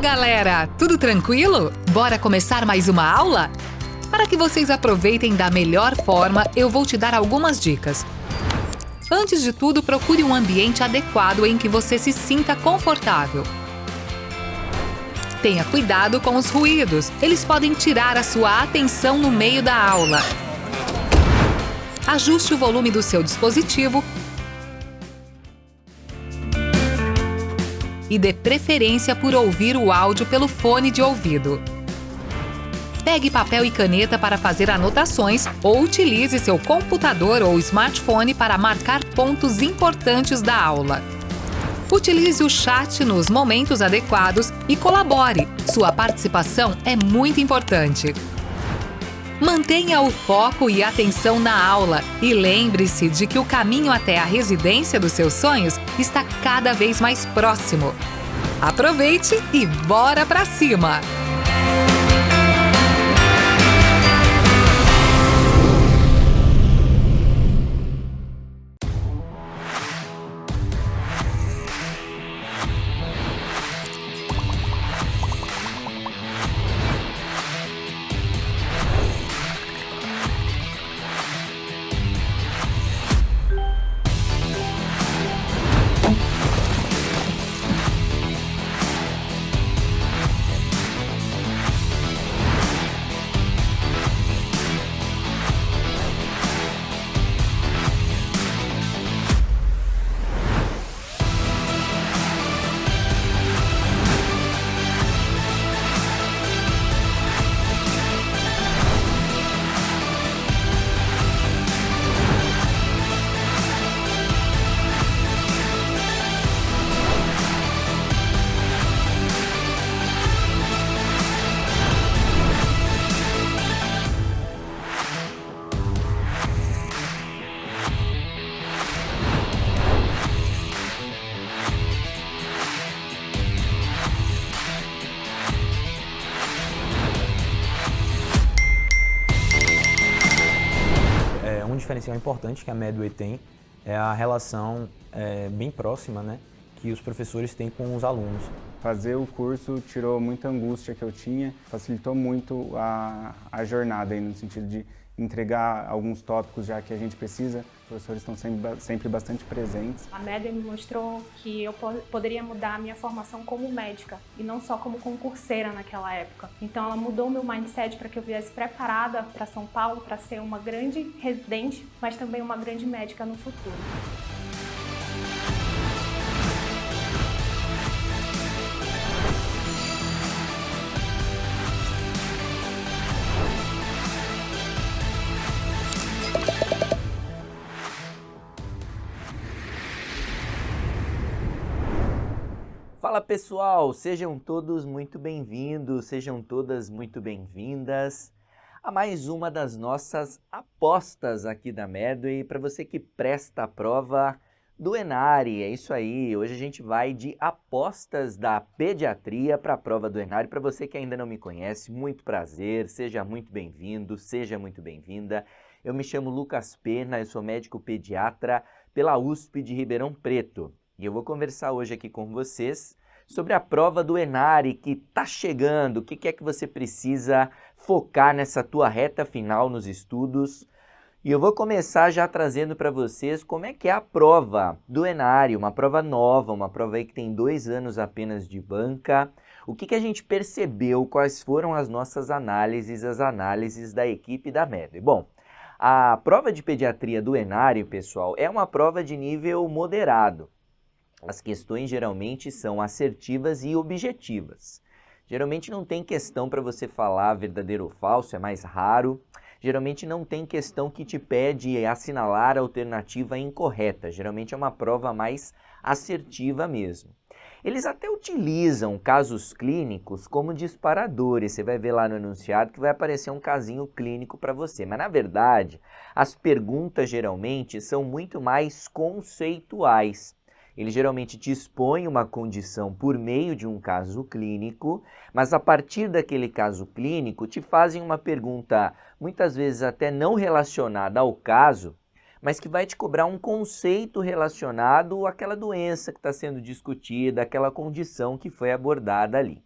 galera! Tudo tranquilo? Bora começar mais uma aula? Para que vocês aproveitem da melhor forma, eu vou te dar algumas dicas. Antes de tudo, procure um ambiente adequado em que você se sinta confortável. Tenha cuidado com os ruídos, eles podem tirar a sua atenção no meio da aula. Ajuste o volume do seu dispositivo e dê preferência por ouvir o áudio pelo fone de ouvido. Pegue papel e caneta para fazer anotações ou utilize seu computador ou smartphone para marcar pontos importantes da aula. Utilize o chat nos momentos adequados e colabore. Sua participação é muito importante. Mantenha o foco e atenção na aula e lembre-se de que o caminho até a residência dos seus sonhos está cada vez mais próximo. Aproveite e bora pra cima! Um diferencial importante que a Medway tem é a relação bem próxima, né, que os professores têm com os alunos. Fazer o curso tirou muita angústia que eu tinha, facilitou muito a jornada aí, no sentido de entregar alguns tópicos já que a gente precisa. Os professores estão sempre bastante presentes. A Medway me mostrou que eu poderia mudar a minha formação como médica e não só como concurseira naquela época. Então ela mudou meu mindset para que eu viesse preparada para São Paulo para ser uma grande residente, mas também uma grande médica no futuro. Fala pessoal, sejam todos muito bem-vindos, sejam todas muito bem-vindas a mais uma das nossas apostas aqui da Medway para você que presta a prova do ENARE. É isso aí, hoje a gente vai de apostas da pediatria para a prova do ENARE. Para você que ainda não me conhece, muito prazer, seja muito bem-vindo, seja muito bem-vinda. Eu me chamo Lucas Pena, eu sou médico pediatra pela USP de Ribeirão Preto. E eu vou conversar hoje aqui com vocês sobre a prova do ENARE que está chegando. O que é que você precisa focar nessa tua reta final nos estudos? E eu vou começar já trazendo para vocês como é que é a prova do ENARE, uma prova nova, uma prova aí que tem 2 anos apenas de banca. O que a gente percebeu, quais foram as nossas análises, as análises da equipe da Medway? Bom, a prova de pediatria do ENARE, pessoal, é uma prova de nível moderado. As questões geralmente são assertivas e objetivas. Geralmente não tem questão para você falar verdadeiro ou falso, é mais raro. Geralmente não tem questão que te pede assinalar a alternativa incorreta. Geralmente é uma prova mais assertiva mesmo. Eles até utilizam casos clínicos como disparadores. Você vai ver lá no enunciado que vai aparecer um casinho clínico para você. Mas, na verdade, as perguntas geralmente são muito mais conceituais. Ele geralmente te expõe uma condição por meio de um caso clínico, mas a partir daquele caso clínico te fazem uma pergunta, muitas vezes até não relacionada ao caso, mas que vai te cobrar um conceito relacionado àquela doença que está sendo discutida, àquela condição que foi abordada ali.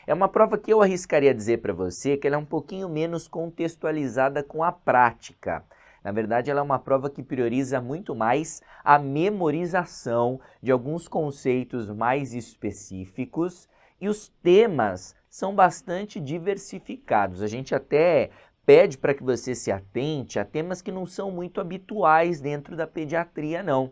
É uma prova que eu arriscaria dizer para você que ela é um pouquinho menos contextualizada com a prática. Na verdade, ela é uma prova que prioriza muito mais a memorização de alguns conceitos mais específicos e os temas são bastante diversificados. A gente até pede para que você se atente a temas que não são muito habituais dentro da pediatria, não.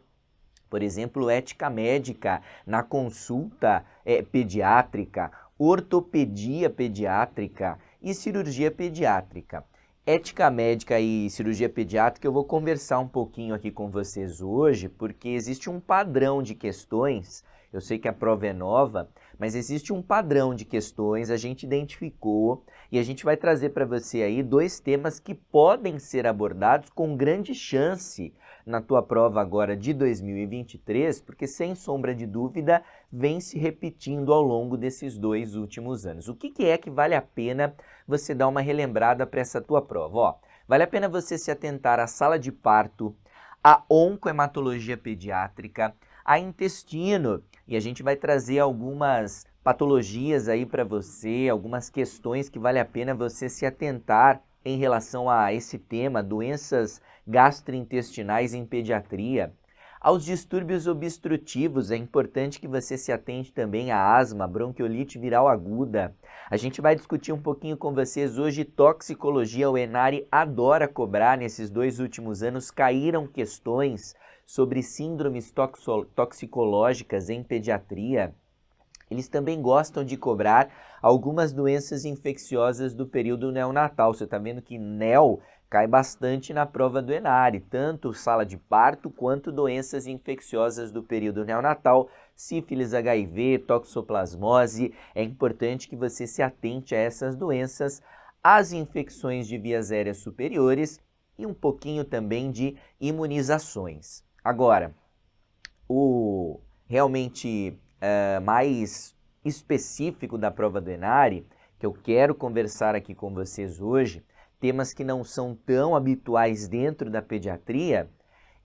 Por exemplo, ética médica na consulta pediátrica, ortopedia pediátrica e cirurgia pediátrica. Ética médica e cirurgia pediátrica eu vou conversar um pouquinho aqui com vocês hoje, porque existe um padrão de questões, eu sei que a prova é nova, mas existe um padrão de questões, a gente identificou e a gente vai trazer para você aí 2 temas que podem ser abordados com grande chance na tua prova agora de 2023, porque sem sombra de dúvida vem se repetindo ao longo desses 2 últimos anos. O que é que vale a pena você dar uma relembrada para essa tua prova? Ó, vale a pena você se atentar à sala de parto, à oncohematologia pediátrica, a intestino, e a gente vai trazer algumas patologias aí para você, algumas questões que vale a pena você se atentar em relação a esse tema, doenças gastrointestinais em pediatria. Aos distúrbios obstrutivos, é importante que você se atente também à asma, bronquiolite viral aguda. A gente vai discutir um pouquinho com vocês hoje toxicologia. O Enari adora cobrar, nesses 2 últimos anos caíram questões sobre síndromes toxicológicas em pediatria. Eles também gostam de cobrar algumas doenças infecciosas do período neonatal. Você está vendo que neo cai bastante na prova do Enari, tanto sala de parto quanto doenças infecciosas do período neonatal, sífilis, HIV, toxoplasmose. É importante que você se atente a essas doenças, às infecções de vias aéreas superiores e um pouquinho também de imunizações. Agora, o realmente mais específico da prova do Enari, que eu quero conversar aqui com vocês hoje, temas que não são tão habituais dentro da pediatria,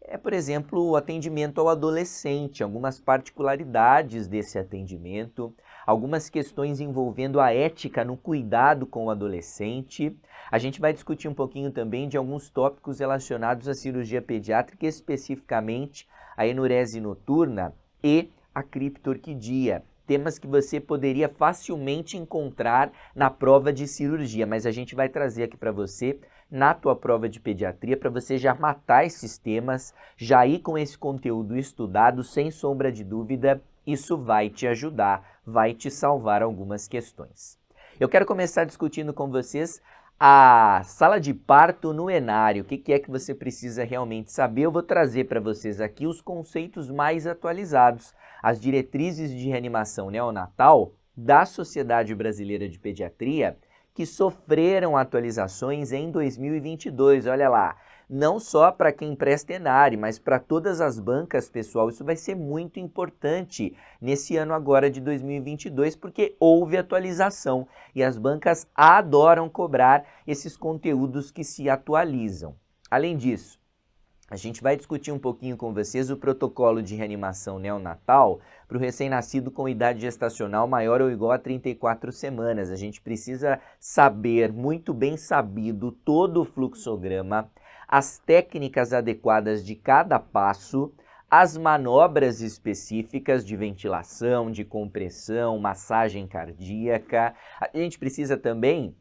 é, por exemplo, o atendimento ao adolescente, algumas particularidades desse atendimento, algumas questões envolvendo a ética no cuidado com o adolescente. A gente vai discutir um pouquinho também de alguns tópicos relacionados à cirurgia pediátrica, especificamente a enurese noturna e a criptorquidia. Temas que você poderia facilmente encontrar na prova de cirurgia, mas a gente vai trazer aqui para você na tua prova de pediatria para você já matar esses temas, já ir com esse conteúdo estudado, sem sombra de dúvida, isso vai te ajudar, vai te salvar algumas questões. Eu quero começar discutindo com vocês a sala de parto no Enari. O que é que você precisa realmente saber? Eu vou trazer para vocês aqui os conceitos mais atualizados, as diretrizes de reanimação neonatal da Sociedade Brasileira de Pediatria, que sofreram atualizações em 2022. Olha lá, não só para quem presta Enari, mas para todas as bancas, pessoal. Isso vai ser muito importante nesse ano agora de 2022, porque houve atualização e as bancas adoram cobrar esses conteúdos que se atualizam. Além disso, a gente vai discutir um pouquinho com vocês o protocolo de reanimação neonatal para o recém-nascido com idade gestacional maior ou igual a 34 semanas. A gente precisa saber, muito bem sabido, todo o fluxograma, as técnicas adequadas de cada passo, as manobras específicas de ventilação, de compressão, massagem cardíaca. A gente precisa também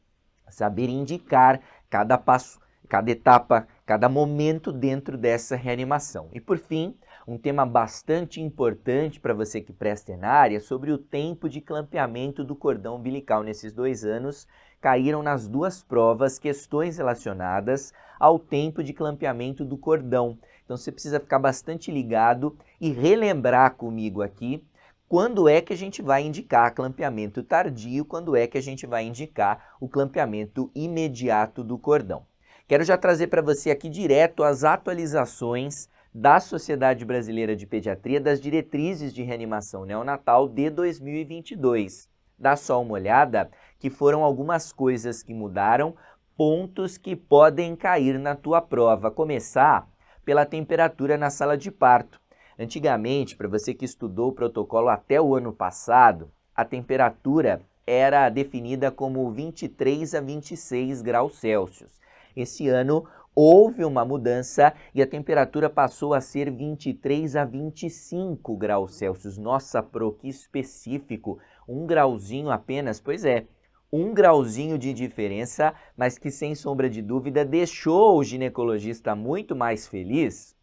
saber indicar cada passo, cada etapa, cada momento dentro dessa reanimação. E por fim, um tema bastante importante para você que presta Enari é sobre o tempo de clampeamento do cordão umbilical. Nesses 2 anos, caíram nas 2 provas questões relacionadas ao tempo de clampeamento do cordão. Então você precisa ficar bastante ligado e relembrar comigo aqui quando é que a gente vai indicar clampeamento tardio, quando é que a gente vai indicar o clampeamento imediato do cordão. Quero já trazer para você aqui direto as atualizações da Sociedade Brasileira de Pediatria das diretrizes de reanimação neonatal de 2022. Dá só uma olhada que foram algumas coisas que mudaram, pontos que podem cair na tua prova. Começar pela temperatura na sala de parto. Antigamente, para você que estudou o protocolo até o ano passado, a temperatura era definida como 23 a 26 graus Celsius. Esse ano houve uma mudança e a temperatura passou a ser 23 a 25 graus Celsius. Nossa, Pro, que específico! 1 grauzinho apenas? Pois é, 1 grauzinho de diferença, mas que sem sombra de dúvida deixou o ginecologista muito mais feliz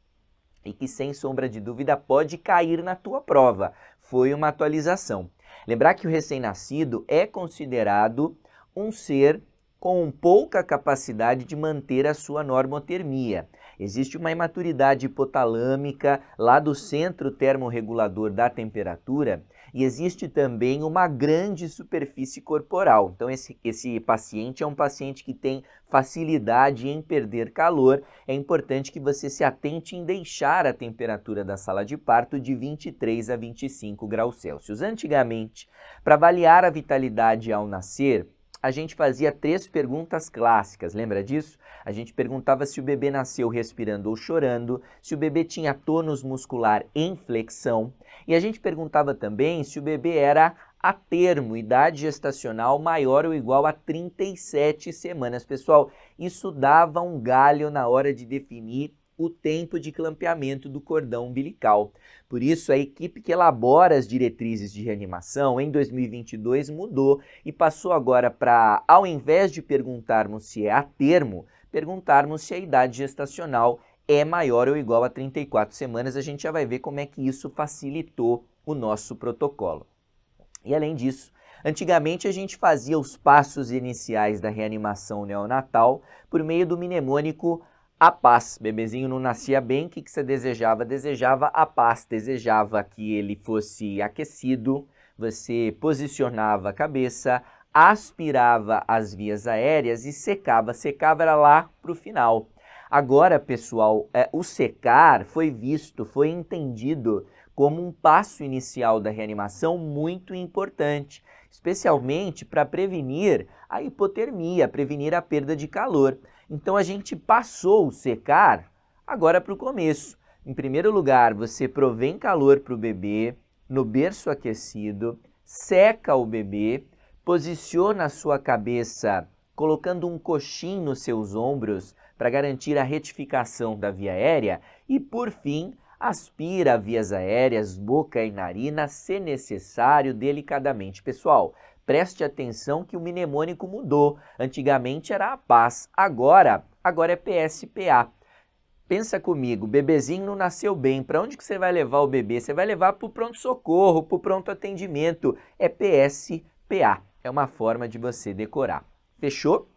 e que sem sombra de dúvida pode cair na tua prova. Foi uma atualização. Lembrar que o recém-nascido é considerado um ser com pouca capacidade de manter a sua normotermia. Existe uma imaturidade hipotalâmica lá do centro termorregulador da temperatura e existe também uma grande superfície corporal. Então esse paciente é um paciente que tem facilidade em perder calor. É importante que você se atente em deixar a temperatura da sala de parto de 23 a 25 graus Celsius. Antigamente, para avaliar a vitalidade ao nascer, a gente fazia 3 perguntas clássicas, lembra disso? A gente perguntava se o bebê nasceu respirando ou chorando, se o bebê tinha tônus muscular em flexão, e a gente perguntava também se o bebê era a termo, idade gestacional maior ou igual a 37 semanas. Pessoal, isso dava um galho na hora de definir o tempo de clampeamento do cordão umbilical. Por isso, a equipe que elabora as diretrizes de reanimação em 2022 mudou e passou agora para, ao invés de perguntarmos se é a termo, perguntarmos se a idade gestacional é maior ou igual a 34 semanas. A gente já vai ver como é que isso facilitou o nosso protocolo. E além disso, antigamente a gente fazia os passos iniciais da reanimação neonatal por meio do mnemônico A Paz. Bebezinho não nascia bem, o que você desejava? Desejava a paz, desejava que ele fosse aquecido, você posicionava a cabeça, aspirava as vias aéreas e secava. Secava era lá para o final. Agora, pessoal, o secar foi visto, foi entendido como um passo inicial da reanimação muito importante, especialmente para prevenir a hipotermia, prevenir a perda de calor. Então a gente passou o secar agora para o começo. Em primeiro lugar, você provém calor para o bebê no berço aquecido, seca o bebê, posiciona a sua cabeça colocando um coxim nos seus ombros para garantir a retificação da via aérea e, por fim, aspira vias aéreas, boca e narina, se necessário, delicadamente. Pessoal, preste atenção que o mnemônico mudou. Antigamente era a paz, agora é PSPA. Pensa comigo, bebezinho não nasceu bem, para onde que você vai levar o bebê? Você vai levar para o pronto-socorro, para o pronto-atendimento. É PSPA, é uma forma de você decorar. Fechou?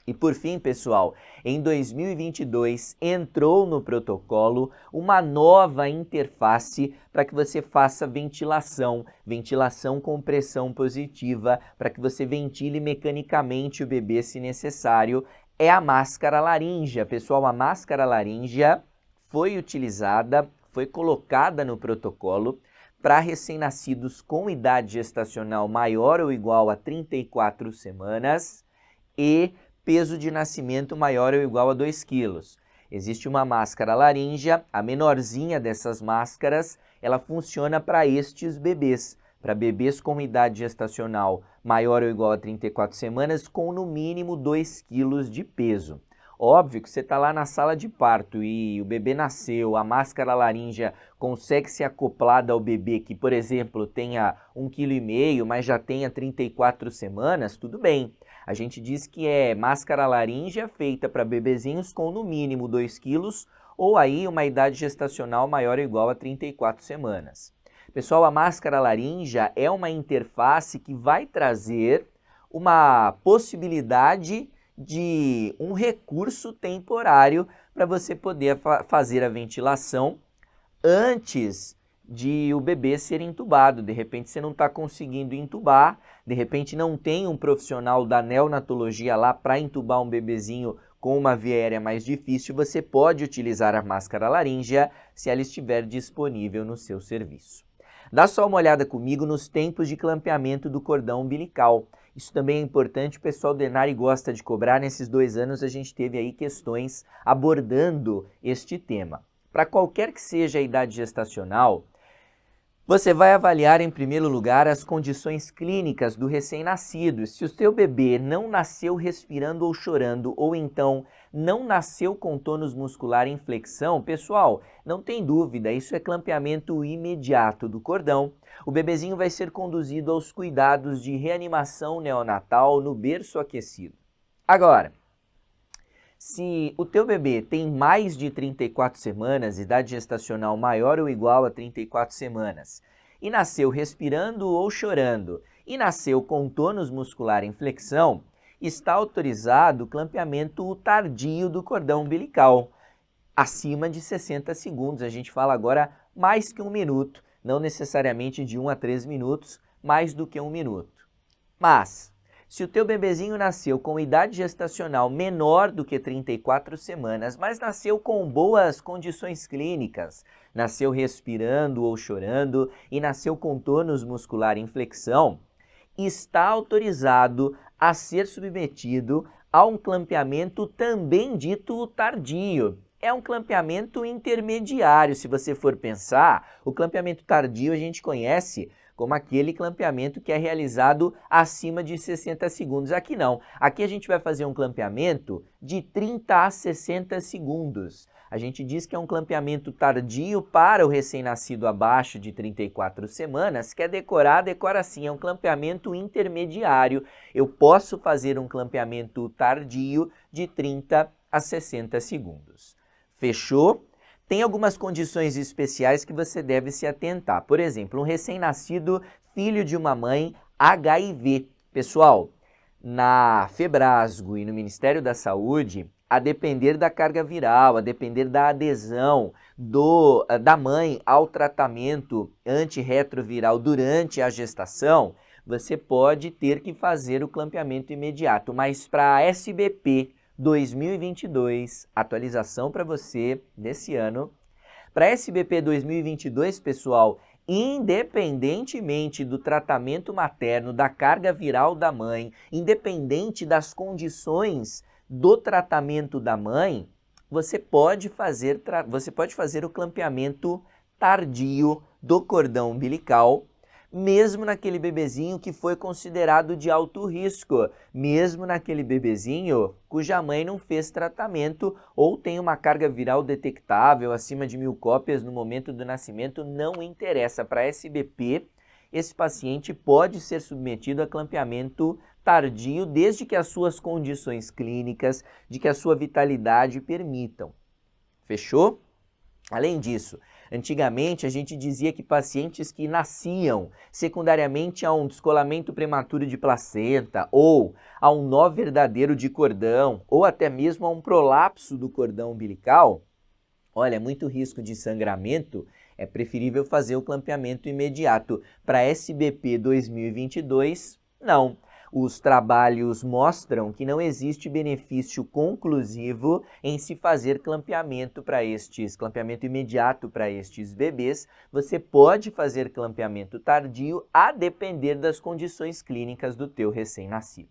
E por fim, pessoal, em 2022 entrou no protocolo uma nova interface para que você faça ventilação com pressão positiva, para que você ventile mecanicamente o bebê se necessário. É a máscara laríngea. Pessoal, a máscara laríngea foi utilizada, foi colocada no protocolo para recém-nascidos com idade gestacional maior ou igual a 34 semanas e peso de nascimento maior ou igual a 2 quilos. Existe uma máscara laríngea, a menorzinha dessas máscaras, ela funciona para estes bebês, para bebês com idade gestacional maior ou igual a 34 semanas com no mínimo 2 quilos de peso. Óbvio que você está lá na sala de parto e o bebê nasceu, a máscara laríngea consegue ser acoplada ao bebê que, por exemplo, tenha 1,5 kg, mas já tenha 34 semanas, tudo bem. A gente diz que é máscara laríngea feita para bebezinhos com no mínimo 2 quilos ou aí uma idade gestacional maior ou igual a 34 semanas. Pessoal, a máscara laríngea é uma interface que vai trazer uma possibilidade de um recurso temporário para você poder fazer a ventilação antes de o bebê ser entubado. De repente você não está conseguindo entubar, de repente não tem um profissional da neonatologia lá para entubar um bebezinho com uma via aérea mais difícil, você pode utilizar a máscara laríngea se ela estiver disponível no seu serviço. Dá só uma olhada comigo nos tempos de clampeamento do cordão umbilical. Isso também é importante, o pessoal do Enare gosta de cobrar. Nesses 2 anos a gente teve aí questões abordando este tema. Para qualquer que seja a idade gestacional, Você vai avaliar em primeiro lugar as condições clínicas do recém-nascido. Se o seu bebê não nasceu respirando ou chorando, ou então não nasceu com tônus muscular em flexão, pessoal, não tem dúvida, isso é clampeamento imediato do cordão. O bebezinho vai ser conduzido aos cuidados de reanimação neonatal no berço aquecido. Agora, se o teu bebê tem mais de 34 semanas, idade gestacional maior ou igual a 34 semanas, e nasceu respirando ou chorando, e nasceu com tônus muscular em flexão, está autorizado o clampeamento tardio do cordão umbilical, acima de 60 segundos. A gente fala agora mais que 1 minuto, não necessariamente de 1 a 3 minutos, mais do que 1 minuto. Mas, se o teu bebezinho nasceu com idade gestacional menor do que 34 semanas, mas nasceu com boas condições clínicas, nasceu respirando ou chorando e nasceu com tônus muscular em flexão, está autorizado a ser submetido a um clampeamento também dito tardio. É um clampeamento intermediário, se você for pensar. O clampeamento tardio a gente conhece como aquele clampeamento que é realizado acima de 60 segundos. Aqui não. Aqui a gente vai fazer um clampeamento de 30 a 60 segundos. A gente diz que é um clampeamento tardio para o recém-nascido abaixo de 34 semanas. Quer decorar? Decora sim. É um clampeamento intermediário. Eu posso fazer um clampeamento tardio de 30 a 60 segundos. Fechou? Tem algumas condições especiais que você deve se atentar. Por exemplo, um recém-nascido filho de uma mãe HIV. Pessoal, na Febrasgo e no Ministério da Saúde, a depender da carga viral, a depender da adesão da mãe ao tratamento antirretroviral durante a gestação, você pode ter que fazer o clampeamento imediato. Mas para a SBP 2022, atualização para você desse ano. Para SBP 2022, pessoal, independentemente do tratamento materno, da carga viral da mãe, independente das condições do tratamento da mãe, você pode fazer o clampeamento tardio do cordão umbilical, mesmo naquele bebezinho que foi considerado de alto risco, mesmo naquele bebezinho cuja mãe não fez tratamento ou tem uma carga viral detectável acima de 1000 cópias no momento do nascimento, não interessa. Para SBP, esse paciente pode ser submetido a clampeamento tardio desde que as suas condições clínicas, de que a sua vitalidade permitam. Fechou? Além disso, antigamente a gente dizia que pacientes que nasciam secundariamente a um descolamento prematuro de placenta ou a um nó verdadeiro de cordão ou até mesmo a um prolapso do cordão umbilical, olha, muito risco de sangramento, é preferível fazer o clampeamento imediato. Para SBP 2022, não. Os trabalhos mostram que não existe benefício conclusivo em se fazer clampeamento imediato para estes bebês. Você pode fazer clampeamento tardio a depender das condições clínicas do teu recém-nascido.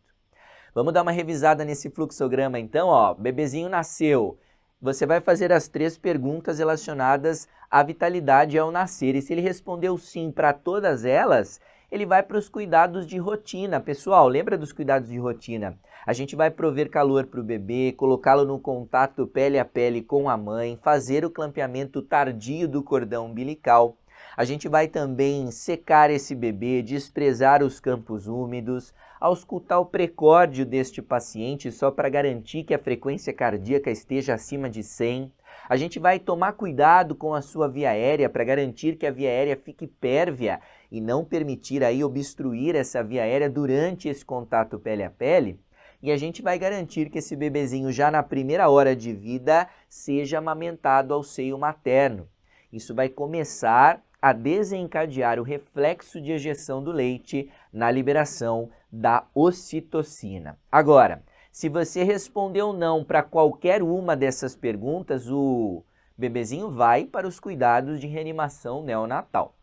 Vamos dar uma revisada nesse fluxograma então, ó. Bebezinho nasceu. Você vai fazer as 3 perguntas relacionadas à vitalidade ao nascer. E se ele respondeu sim para todas elas, ele vai para os cuidados de rotina. Pessoal, lembra dos cuidados de rotina? A gente vai prover calor para o bebê, colocá-lo no contato pele a pele com a mãe, fazer o clampeamento tardio do cordão umbilical. A gente vai também secar esse bebê, desprezar os campos úmidos, auscultar o precórdio deste paciente só para garantir que a frequência cardíaca esteja acima de 100. A gente vai tomar cuidado com a sua via aérea para garantir que a via aérea fique pérvia e não permitir aí obstruir essa via aérea durante esse contato pele a pele. E a gente vai garantir que esse bebezinho já na primeira hora de vida seja amamentado ao seio materno. Isso vai começar a desencadear o reflexo de ejeção do leite na liberação da ocitocina. Agora, se você respondeu não para qualquer uma dessas perguntas, o bebezinho vai para os cuidados de reanimação neonatal.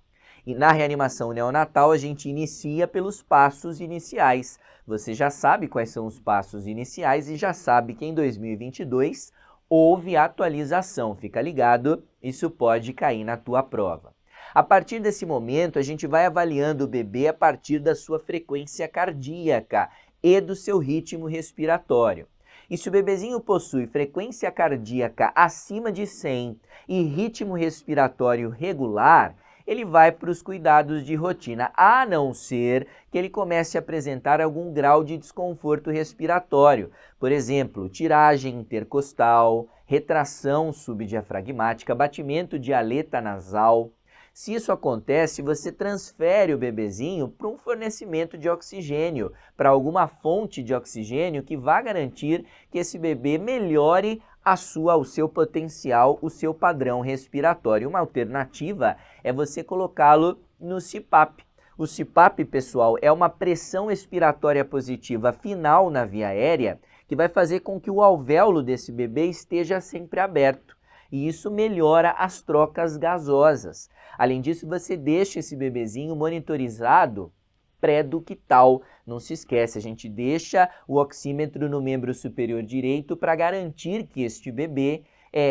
E na reanimação neonatal a gente inicia pelos passos iniciais. Você já sabe quais são os passos iniciais e já sabe que em 2022 houve atualização. Fica ligado, isso pode cair na tua prova. A partir desse momento, a gente vai avaliando o bebê a partir da sua frequência cardíaca e do seu ritmo respiratório. E se o bebezinho possui frequência cardíaca acima de 100 e ritmo respiratório regular, ele vai para os cuidados de rotina, a não ser que ele comece a apresentar algum grau de desconforto respiratório. Por exemplo, tiragem intercostal, retração subdiafragmática, batimento de aleta nasal. Se isso acontece, você transfere o bebezinho para um fornecimento de oxigênio, para alguma fonte de oxigênio que vá garantir que esse bebê melhore o seu potencial, o seu padrão respiratório. Uma alternativa é você colocá-lo no CPAP. O CPAP, pessoal, é uma pressão expiratória positiva final na via aérea que vai fazer com que o alvéolo desse bebê esteja sempre aberto. E isso melhora as trocas gasosas. Além disso, você deixa esse bebezinho monitorizado pré-ductal. Não se esquece, a gente deixa o oxímetro no membro superior direito para garantir que este bebê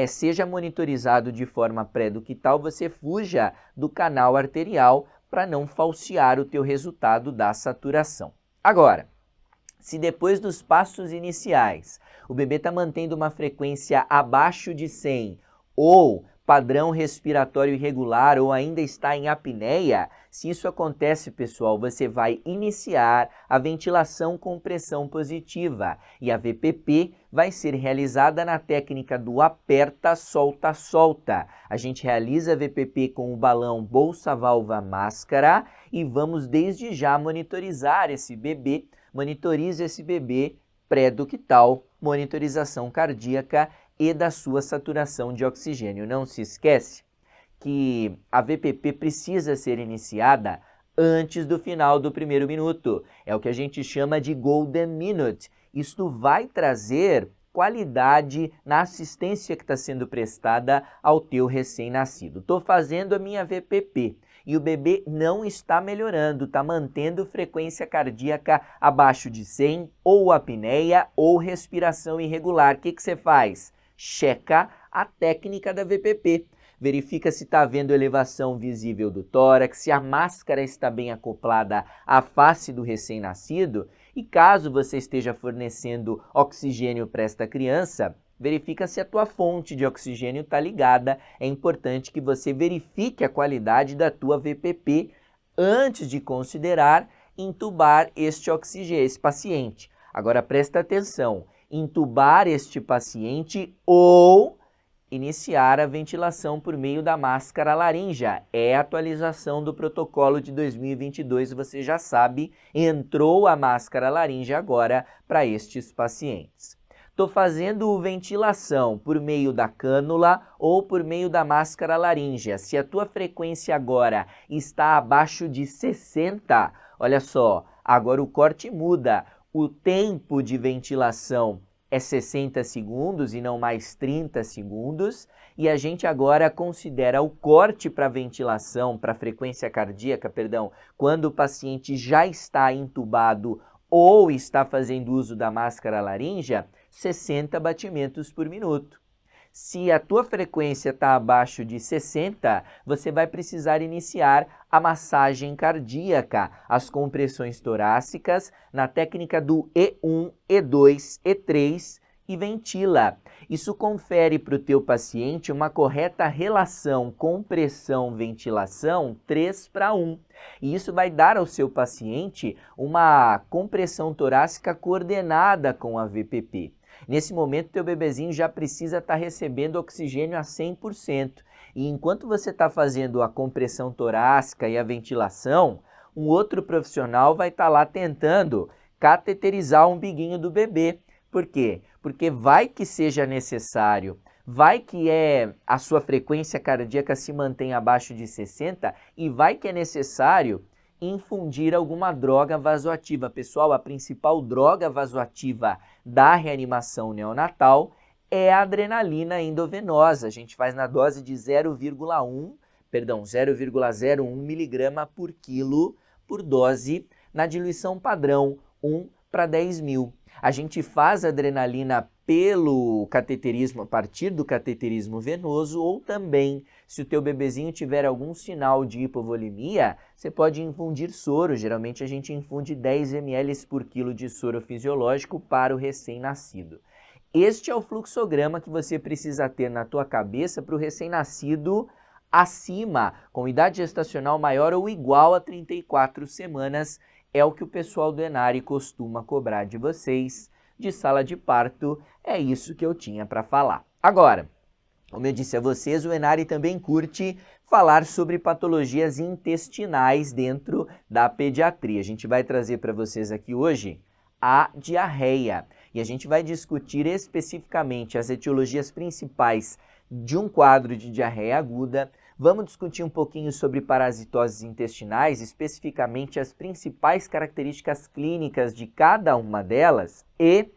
seja monitorizado de forma pré-ductal, você fuja do canal arterial para não falsear o teu resultado da saturação. Agora, se depois dos passos iniciais o bebê está mantendo uma frequência abaixo de 100 ou padrão respiratório irregular ou ainda está em apneia, se isso acontece, pessoal, você vai iniciar a ventilação com pressão positiva e a VPP vai ser realizada na técnica do aperta, solta, solta. A gente realiza a VPP com o balão bolsa, válvula, máscara e vamos desde já monitorizar esse bebê. Monitorize esse bebê pré-ductal, monitorização cardíaca e da sua saturação de oxigênio. Não se esquece que a VPP precisa ser iniciada antes do final do primeiro minuto. É o que a gente chama de Golden Minute. Isto vai trazer qualidade na assistência que está sendo prestada ao teu recém-nascido. Estou fazendo a minha VPP e o bebê não está melhorando, está mantendo frequência cardíaca abaixo de 100 ou apneia ou respiração irregular. O que você faz? Checa a técnica da VPP. Verifica se está havendo elevação visível do tórax, se a máscara está bem acoplada à face do recém-nascido e caso você esteja fornecendo oxigênio para esta criança, verifica se a tua fonte de oxigênio está ligada. É importante que você verifique a qualidade da tua VPP antes de considerar intubar esse paciente. Agora presta atenção, intubar este paciente ou iniciar a ventilação por meio da máscara laríngea. É a atualização do protocolo de 2022, você já sabe, entrou a máscara laríngea agora para estes pacientes. Estou fazendo ventilação por meio da cânula ou por meio da máscara laríngea. Se a tua frequência agora está abaixo de 60, olha só, agora o corte muda. O tempo de ventilação é 60 segundos e não mais 30 segundos. E a gente agora considera o corte para ventilação, para frequência cardíaca, quando o paciente já está intubado ou está fazendo uso da máscara laríngea, 60 batimentos por minuto. Se a tua frequência está abaixo de 60, você vai precisar iniciar a massagem cardíaca, as compressões torácicas, na técnica do E1, E2, E3 e ventila. Isso confere para o teu paciente uma correta relação compressão-ventilação 3:1. E isso vai dar ao seu paciente uma compressão torácica coordenada com a VPP. Nesse momento, teu bebezinho já precisa estar recebendo oxigênio a 100%. E enquanto você está fazendo a compressão torácica e a ventilação, um outro profissional vai estar lá tentando cateterizar o umbiguinho do bebê. Por quê? Porque vai que seja necessário, vai que a sua frequência cardíaca se mantém abaixo de 60 e vai que é necessário infundir alguma droga vasoativa. Pessoal, a principal droga vasoativa da reanimação neonatal é a adrenalina endovenosa. A gente faz na dose de 0,01 miligrama por quilo por dose na diluição padrão, 1 para 10 mil. A gente faz adrenalina pelo cateterismo, a partir do cateterismo venoso, ou também, se o teu bebezinho tiver algum sinal de hipovolemia, você pode infundir soro. Geralmente a gente infunde 10 ml por quilo de soro fisiológico para o recém-nascido. Este é o fluxograma que você precisa ter na tua cabeça para o recém-nascido acima, com idade gestacional maior ou igual a 34 semanas, é o que o pessoal do Enari costuma cobrar de vocês. De sala de parto, é isso que eu tinha para falar. Agora, como eu disse a vocês, o Enari também curte falar sobre patologias intestinais dentro da pediatria. A gente vai trazer para vocês aqui hoje a diarreia e a gente vai discutir especificamente as etiologias principais de um quadro de diarreia aguda. Vamos discutir um pouquinho sobre parasitoses intestinais, especificamente as principais características clínicas de cada uma delas, e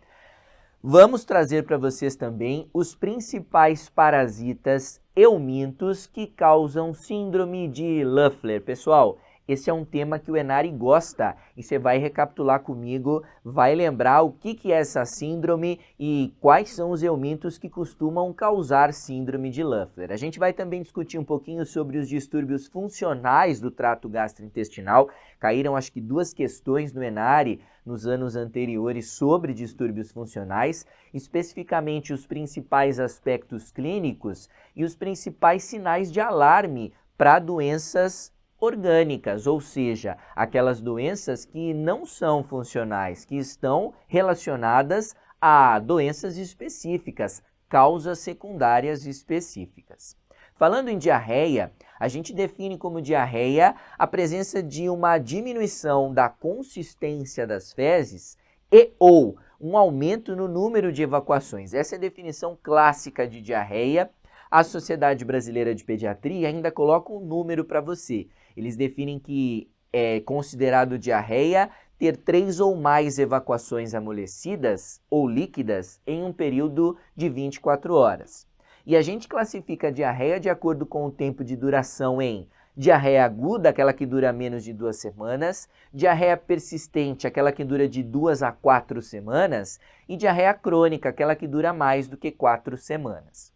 vamos trazer para vocês também os principais parasitas eumintos que causam síndrome de Löffler. Pessoal, esse é um tema que o Enari gosta e você vai recapitular comigo, vai lembrar o que é essa síndrome e quais são os eumintos que costumam causar síndrome de Löffler. A gente vai também discutir um pouquinho sobre os distúrbios funcionais do trato gastrointestinal. Caíram acho que 2 questões no Enari nos anos anteriores sobre distúrbios funcionais, especificamente os principais aspectos clínicos e os principais sinais de alarme para doenças orgânicas, ou seja, aquelas doenças que não são funcionais, que estão relacionadas a doenças específicas, causas secundárias específicas. Falando em diarreia, a gente define como diarreia a presença de uma diminuição da consistência das fezes e ou um aumento no número de evacuações. Essa é a definição clássica de diarreia. A Sociedade Brasileira de Pediatria ainda coloca um número para você. Eles definem que é considerado diarreia ter 3 ou mais evacuações amolecidas ou líquidas em um período de 24 horas. E a gente classifica a diarreia de acordo com o tempo de duração em diarreia aguda, aquela que dura menos de 2 semanas, diarreia persistente, aquela que dura de 2 a 4 semanas, e diarreia crônica, aquela que dura mais do que 4 semanas.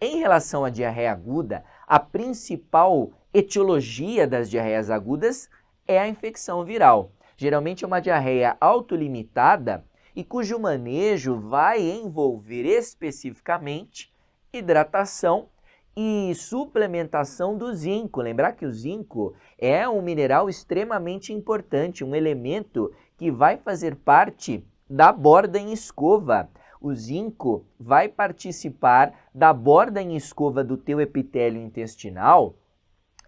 Em relação à diarreia aguda, a principal etiologia das diarreias agudas é a infecção viral. Geralmente é uma diarreia autolimitada e cujo manejo vai envolver especificamente hidratação e suplementação do zinco. Lembrar que o zinco é um mineral extremamente importante, um elemento que vai fazer parte da borda em escova. O zinco vai participar da borda em escova do teu epitélio intestinal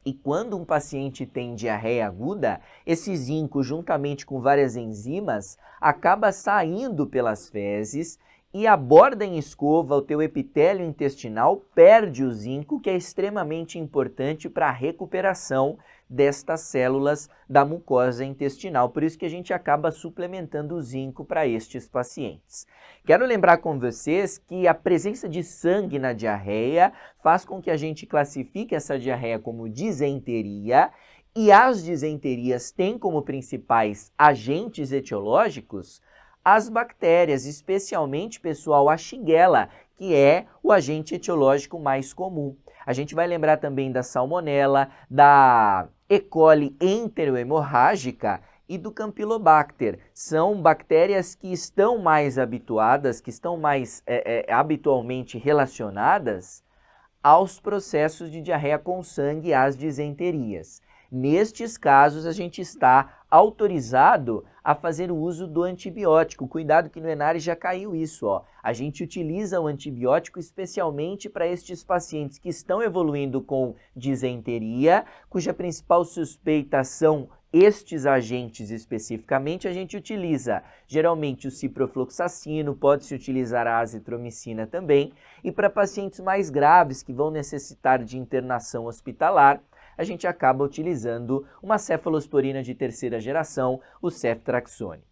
e quando um paciente tem diarreia aguda, esse zinco, juntamente com várias enzimas, acaba saindo pelas fezes e a borda em escova, o teu epitélio intestinal, perde o zinco, que é extremamente importante para a recuperação destas células da mucosa intestinal. Por isso que a gente acaba suplementando o zinco para estes pacientes. Quero lembrar com vocês que a presença de sangue na diarreia faz com que a gente classifique essa diarreia como disenteria e as disenterias têm como principais agentes etiológicos as bactérias, especialmente, pessoal, a Shigella, que é o agente etiológico mais comum. A gente vai lembrar também da Salmonella, da E. coli enterohemorrágica e do Campylobacter. São bactérias que estão mais habituadas, que estão mais habitualmente relacionadas aos processos de diarreia com sangue e às disenterias. Nestes casos, a gente está autorizado a fazer o uso do antibiótico. Cuidado que no Enari já caiu isso, ó. A gente utiliza o antibiótico especialmente para estes pacientes que estão evoluindo com disenteria, cuja principal suspeita são estes agentes especificamente. A gente utiliza geralmente o ciprofloxacino, pode-se utilizar a azitromicina também. E para pacientes mais graves que vão necessitar de internação hospitalar, a gente acaba utilizando uma cefalosporina de 3ª geração, o ceftraxone.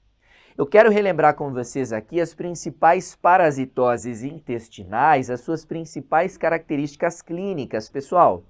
Eu quero relembrar com vocês aqui as principais parasitoses intestinais, as suas principais características clínicas. Pessoal,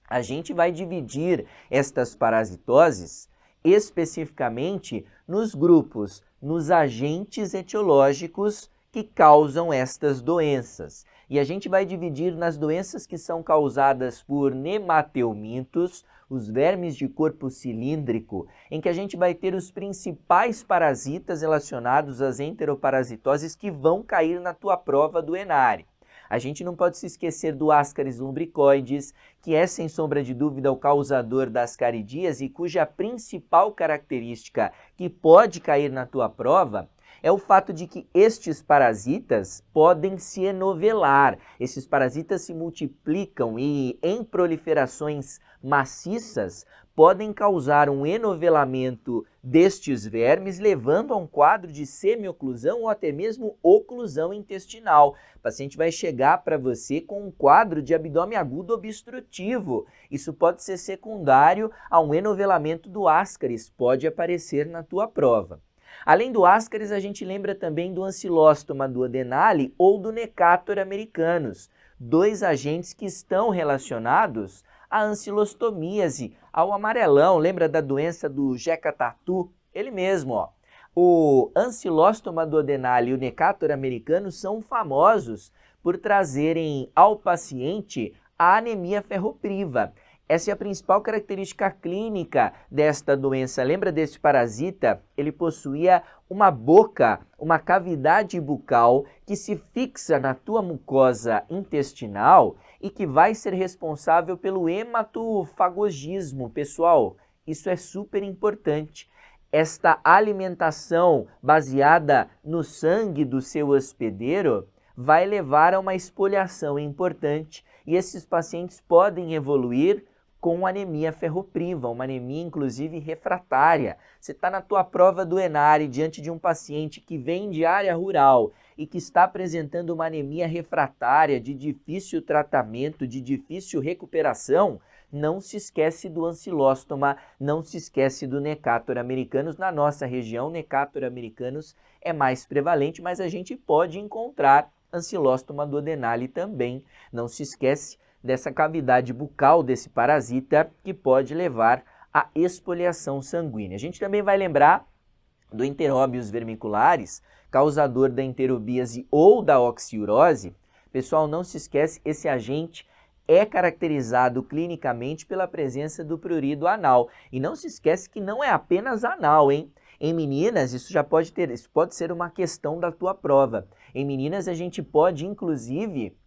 a gente vai dividir estas parasitoses especificamente nos grupos, nos agentes etiológicos que causam estas doenças. E a gente vai dividir nas doenças que são causadas por nemateumintos, os vermes de corpo cilíndrico, em que a gente vai ter os principais parasitas relacionados às enteroparasitoses que vão cair na tua prova do ENARE. A gente não pode se esquecer do Ascaris lumbricoides, que é sem sombra de dúvida o causador da ascaridíase e cuja principal característica que pode cair na tua prova é o fato de que estes parasitas podem se enovelar. Esses parasitas se multiplicam e, em proliferações maciças, podem causar um enovelamento destes vermes, levando a um quadro de semioclusão ou até mesmo oclusão intestinal. O paciente vai chegar para você com um quadro de abdômen agudo obstrutivo. Isso pode ser secundário a um enovelamento do Ascaris, pode aparecer na tua prova. Além do Ascaris, a gente lembra também do Ancylostoma duodenale ou do Necator americanus, dois agentes que estão relacionados à ancilostomíase, ao amarelão. Lembra da doença do Jeca Tatu? Ele mesmo, ó. O Ancylostoma duodenale e o Necator americanus são famosos por trazerem ao paciente a anemia ferropriva. Essa é a principal característica clínica desta doença. Lembra desse parasita? Ele possuía uma boca, uma cavidade bucal que se fixa na tua mucosa intestinal e que vai ser responsável pelo hematofagogismo. Pessoal, isso é super importante. Esta alimentação baseada no sangue do seu hospedeiro vai levar a uma espoliação importante e esses pacientes podem evoluir com anemia ferropriva, uma anemia inclusive refratária. Você está na tua prova do ENARE diante de um paciente que vem de área rural e que está apresentando uma anemia refratária de difícil tratamento, de difícil recuperação, não se esquece do Ancylostoma, não se esquece do Necator americanus. Na nossa região, Necator americanus é mais prevalente, mas a gente pode encontrar Ancylostoma duodenale também. Não se esquece dessa cavidade bucal desse parasita que pode levar à espoliação sanguínea. A gente também vai lembrar do Enterobius vermicularis, causador da enterobíase ou da oxiurose. Pessoal, não se esquece, esse agente é caracterizado clinicamente pela presença do prurido anal. E não se esquece que não é apenas anal, hein? Em meninas, isso pode ser uma questão da tua prova. Em meninas, a gente pode, inclusive,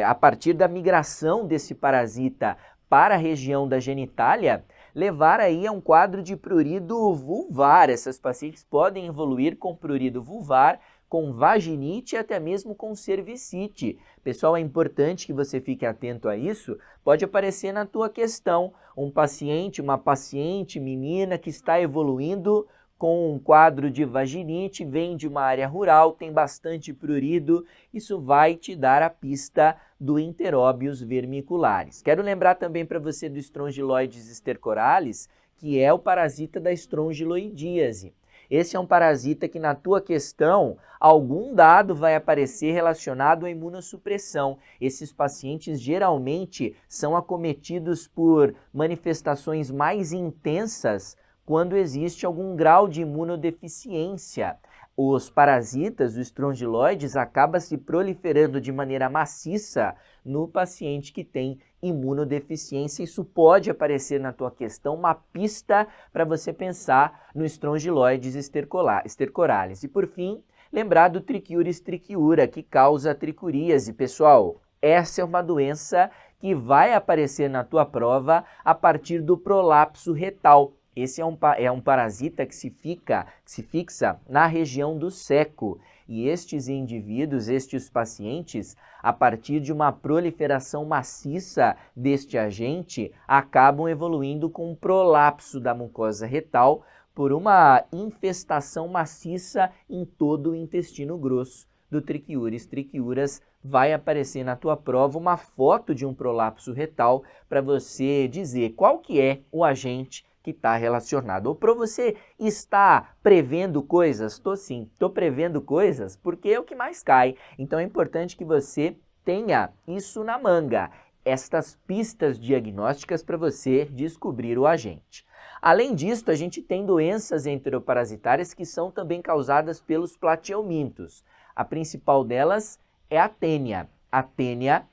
a partir da migração desse parasita para a região da genitália, levar aí a um quadro de prurido vulvar. Essas pacientes podem evoluir com prurido vulvar, com vaginite e até mesmo com cervicite. Pessoal, é importante que você fique atento a isso. Pode aparecer na tua questão um paciente, uma paciente, menina que está evoluindo com um quadro de vaginite, vem de uma área rural, tem bastante prurido, isso vai te dar a pista do Enterobius vermicularis. Quero lembrar também para você do Strongyloides stercoralis, que é o parasita da estrongiloidíase. Esse é um parasita que na tua questão, algum dado vai aparecer relacionado à imunossupressão. Esses pacientes geralmente são acometidos por manifestações mais intensas quando existe algum grau de imunodeficiência. Os parasitas, os estrongiloides, acabam se proliferando de maneira maciça no paciente que tem imunodeficiência. Isso pode aparecer na tua questão, uma pista para você pensar no Strongyloides stercoralis. E por fim, lembrar do Trichiuris trichiura, que causa tricuríase. Pessoal, essa é uma doença que vai aparecer na tua prova a partir do prolapso retal. Esse é um parasita que se fixa na região do seco. E estes indivíduos, estes pacientes, a partir de uma proliferação maciça deste agente, acabam evoluindo com um prolapso da mucosa retal por uma infestação maciça em todo o intestino grosso do Trichiuris trichiuras. Vai aparecer na tua prova uma foto de um prolapso retal para você dizer qual que é o agente que está relacionado. Ou para você estar prevendo coisas, estou prevendo coisas porque é o que mais cai. Então é importante que você tenha isso na manga, estas pistas diagnósticas para você descobrir o agente. Além disso, a gente tem doenças enteroparasitárias que são também causadas pelos plateumintos. A principal delas é a tênia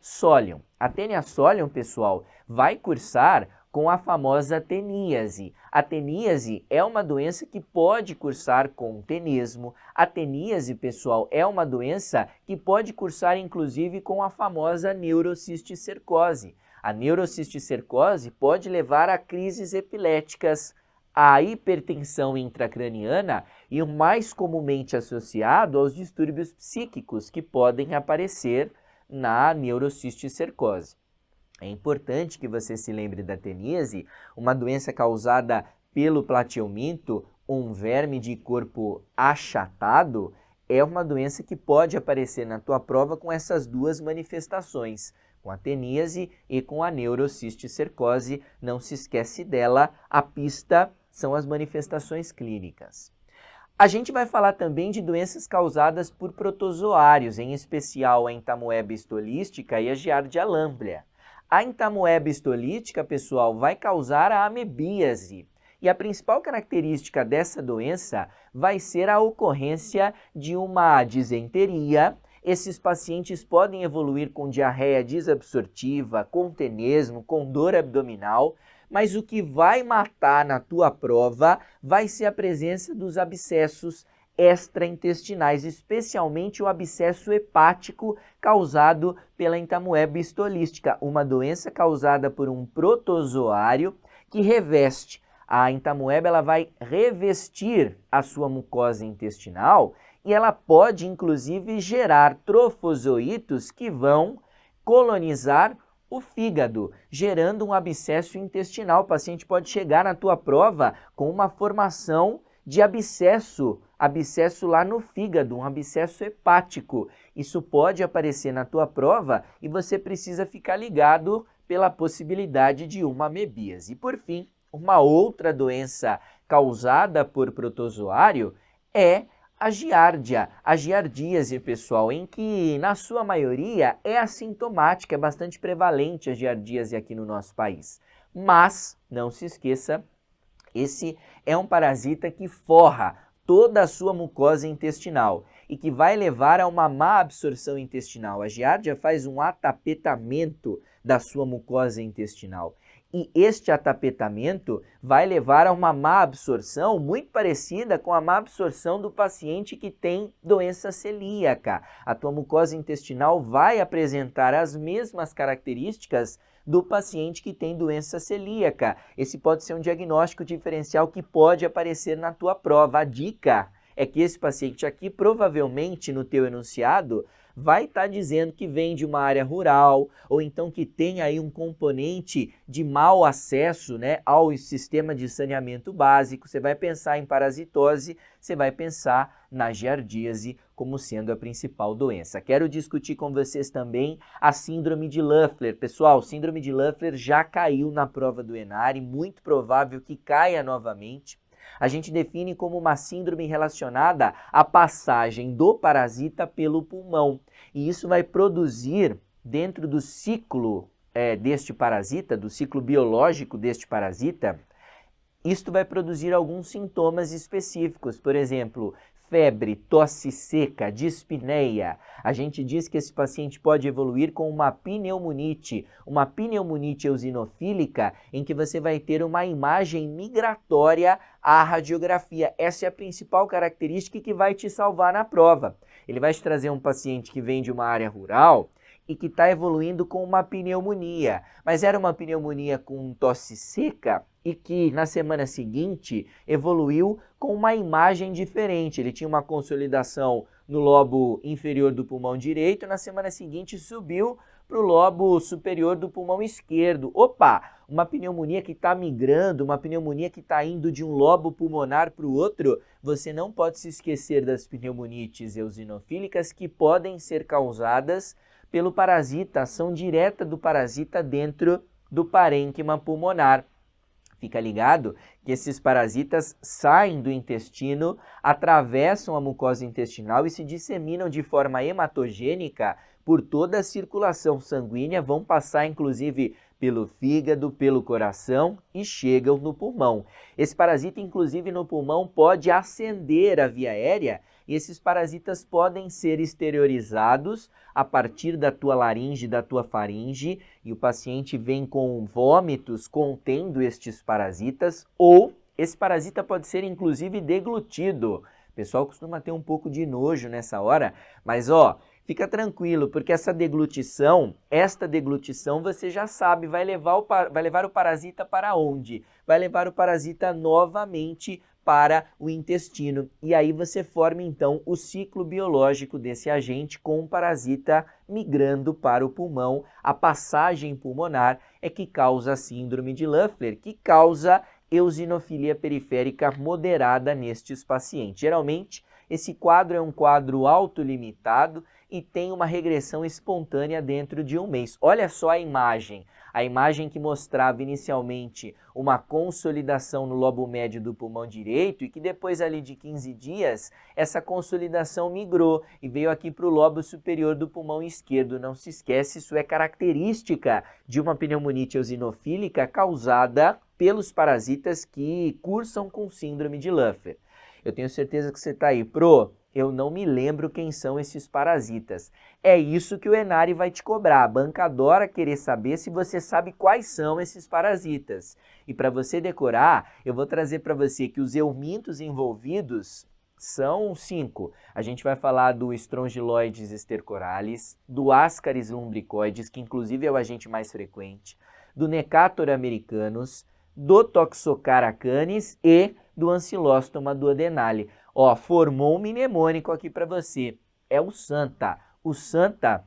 solium. A tênia solium, pessoal, vai cursar com a famosa teníase. A teníase é uma doença que pode cursar com tenesmo. A teníase, pessoal, é uma doença que pode cursar inclusive com a famosa neurocisticercose. A neurocisticercose pode levar a crises epiléticas, a hipertensão intracraniana e o mais comumente associado aos distúrbios psíquicos que podem aparecer na neurocisticercose. É importante que você se lembre da teníase, uma doença causada pelo plateuminto, um verme de corpo achatado, é uma doença que pode aparecer na tua prova com essas duas manifestações, com a teníase e com a neurocisticercose. Não se esquece dela, a pista são as manifestações clínicas. A gente vai falar também de doenças causadas por protozoários, em especial a entamoeba histolística e a giardia lamblia. A entamoeba histolítica, pessoal, vai causar a amebíase. E a principal característica dessa doença vai ser a ocorrência de uma disenteria. Esses pacientes podem evoluir com diarreia desabsortiva, com tenesmo, com dor abdominal, mas o que vai matar na tua prova vai ser a presença dos abscessos extraintestinais, especialmente o abscesso hepático causado pela entamoeba histolística, uma doença causada por um protozoário que reveste. A entamoeba ela vai revestir a sua mucosa intestinal e ela pode inclusive gerar trofozoítos que vão colonizar o fígado, gerando um abscesso intestinal. O paciente pode chegar na tua prova com uma formação de abscesso lá no fígado, um abscesso hepático. Isso pode aparecer na tua prova e você precisa ficar ligado pela possibilidade de uma amebíase. E por fim, uma outra doença causada por protozoário é a giardia, a giardíase, pessoal, em que na sua maioria é assintomática, é bastante prevalente a giardíase aqui no nosso país. Mas, não se esqueça, esse é um parasita que forra toda a sua mucosa intestinal e que vai levar a uma má absorção intestinal. A giardia faz um atapetamento da sua mucosa intestinal. E este atapetamento vai levar a uma má absorção muito parecida com a má absorção do paciente que tem doença celíaca. A tua mucosa intestinal vai apresentar as mesmas características do paciente que tem doença celíaca. Esse pode ser um diagnóstico diferencial que pode aparecer na tua prova. A dica é que esse paciente aqui, provavelmente no teu enunciado, vai estar dizendo que vem de uma área rural, ou então que tem aí um componente de mau acesso, né, ao sistema de saneamento básico. Você vai pensar em parasitose, você vai pensar na giardíase como sendo a principal doença. Quero discutir com vocês também a síndrome de Leffler. Pessoal, síndrome de Leffler já caiu na prova do ENARE, muito provável que caia novamente. A gente define como uma síndrome relacionada à passagem do parasita pelo pulmão. E isso vai produzir, dentro do ciclo deste parasita, do ciclo biológico deste parasita, isto vai produzir alguns sintomas específicos. Por exemplo, febre, tosse seca, dispneia. A gente diz que esse paciente pode evoluir com uma pneumonite eosinofílica, em que você vai ter uma imagem migratória à radiografia. Essa é a principal característica que vai te salvar na prova. Ele vai te trazer um paciente que vem de uma área rural e que está evoluindo com uma pneumonia, mas era uma pneumonia com tosse seca e que na semana seguinte evoluiu com uma imagem diferente. Ele tinha uma consolidação no lobo inferior do pulmão direito, na semana seguinte subiu para o lobo superior do pulmão esquerdo. Opa! Uma pneumonia que está migrando, uma pneumonia que está indo de um lobo pulmonar para o outro. Você não pode se esquecer das pneumonites eosinofílicas que podem ser causadas pelo parasita, ação direta do parasita dentro do parênquima pulmonar. Fica ligado que esses parasitas saem do intestino, atravessam a mucosa intestinal e se disseminam de forma hematogênica por toda a circulação sanguínea, vão passar inclusive pelo fígado, pelo coração e chegam no pulmão. Esse parasita, inclusive no pulmão, pode ascender a via aérea e esses parasitas podem ser exteriorizados a partir da tua laringe, da tua faringe, e o paciente vem com vômitos contendo estes parasitas, ou esse parasita pode ser inclusive deglutido. O pessoal costuma ter um pouco de nojo nessa hora, mas fica tranquilo, porque esta deglutição você já sabe, vai levar o parasita para onde? Vai levar o parasita novamente para o intestino. E aí você forma então o ciclo biológico desse agente com o parasita migrando para o pulmão. A passagem pulmonar é que causa a síndrome de Löffler, que causa eosinofilia periférica moderada nestes pacientes. Geralmente, esse quadro é um quadro autolimitado e tem uma regressão espontânea dentro de um mês. Olha só a imagem que mostrava inicialmente uma consolidação no lobo médio do pulmão direito e que depois ali de 15 dias, essa consolidação migrou e veio aqui para o lobo superior do pulmão esquerdo. Não se esquece, isso é característica de uma pneumonite eosinofílica causada pelos parasitas que cursam com síndrome de Löffler. Eu tenho certeza que você está aí, eu não me lembro quem são esses parasitas. É isso que o Enari vai te cobrar. A banca adora querer saber se você sabe quais são esses parasitas. E para você decorar, eu vou trazer para você que os eumintos envolvidos são 5. A gente vai falar do Strongyloides stercoralis, do Ascaris lumbricoides, que inclusive é o agente mais frequente, do Necator americanus, do Toxocara canis e do Ancylostoma duodenale. Formou um mnemônico aqui para você. É o Santa. O Santa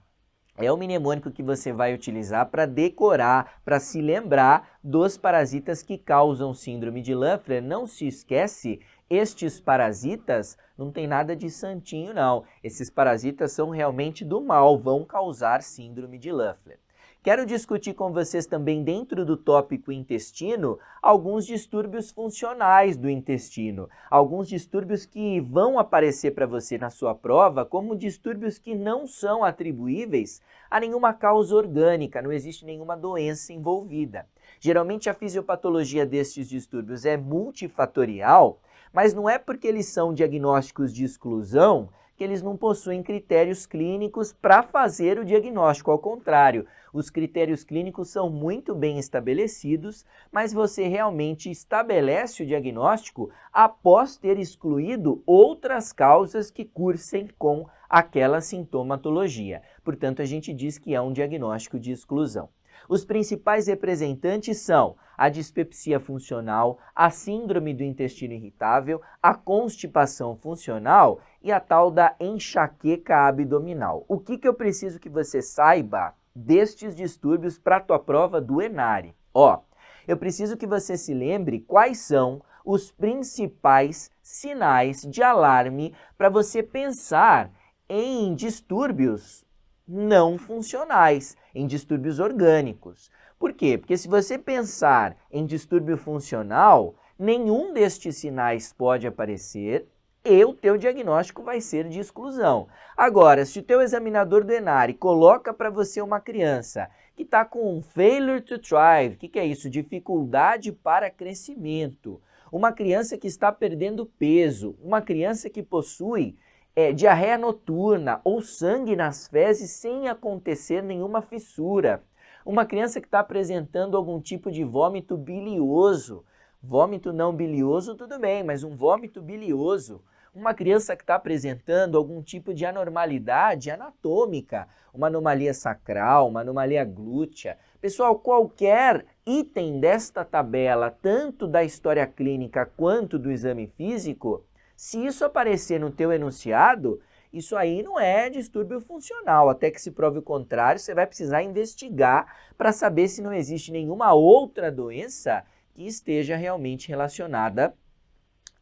é o mnemônico que você vai utilizar para decorar, para se lembrar dos parasitas que causam síndrome de Löffler. Não se esquece, estes parasitas não tem nada de santinho não. Esses parasitas são realmente do mal, vão causar síndrome de Löffler. Quero discutir com vocês também, dentro do tópico intestino, alguns distúrbios funcionais do intestino. Alguns distúrbios que vão aparecer para você na sua prova como distúrbios que não são atribuíveis a nenhuma causa orgânica, não existe nenhuma doença envolvida. Geralmente a fisiopatologia destes distúrbios é multifatorial, mas não é porque eles são diagnósticos de exclusão que eles não possuem critérios clínicos para fazer o diagnóstico. Ao contrário, os critérios clínicos são muito bem estabelecidos, mas você realmente estabelece o diagnóstico após ter excluído outras causas que cursem com aquela sintomatologia. Portanto, a gente diz que é um diagnóstico de exclusão. Os principais representantes são a dispepsia funcional, a síndrome do intestino irritável, a constipação funcional e a tal da enxaqueca abdominal. O que eu preciso que você saiba destes distúrbios para a tua prova do Enari? Eu preciso que você se lembre quais são os principais sinais de alarme para você pensar em distúrbios não funcionais, em distúrbios orgânicos. Por quê? Porque se você pensar em distúrbio funcional, nenhum destes sinais pode aparecer e o teu diagnóstico vai ser de exclusão. Agora, se o teu examinador do Enari coloca para você uma criança que está com failure to thrive, o que é isso? Dificuldade para crescimento. Uma criança que está perdendo peso, uma criança que possui diarreia noturna ou sangue nas fezes sem acontecer nenhuma fissura. Uma criança que está apresentando algum tipo de vômito bilioso. Vômito não bilioso, tudo bem, mas um vômito bilioso. Uma criança que está apresentando algum tipo de anormalidade anatômica, uma anomalia sacral, uma anomalia glútea. Pessoal, qualquer item desta tabela, tanto da história clínica quanto do exame físico, se isso aparecer no teu enunciado, isso aí não é distúrbio funcional. Até que se prove o contrário, você vai precisar investigar para saber se não existe nenhuma outra doença que esteja realmente relacionada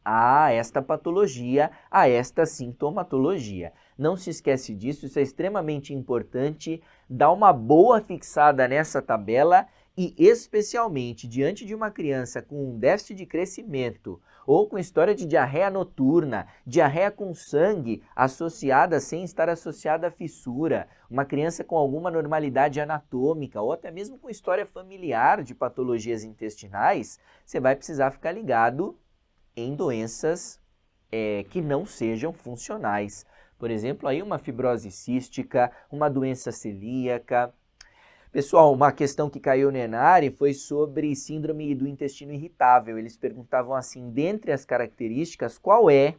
a esta patologia, a esta sintomatologia. Não se esquece disso, isso é extremamente importante. Dá uma boa fixada nessa tabela e especialmente diante de uma criança com um déficit de crescimento ou com história de diarreia noturna, diarreia com sangue associada sem estar associada a fissura, uma criança com alguma normalidade anatômica ou até mesmo com história familiar de patologias intestinais, você vai precisar ficar ligado em doenças que não sejam funcionais. Por exemplo, aí uma fibrose cística, uma doença celíaca. Pessoal, uma questão que caiu no Enare foi sobre síndrome do intestino irritável. Eles perguntavam assim, dentre as características, qual é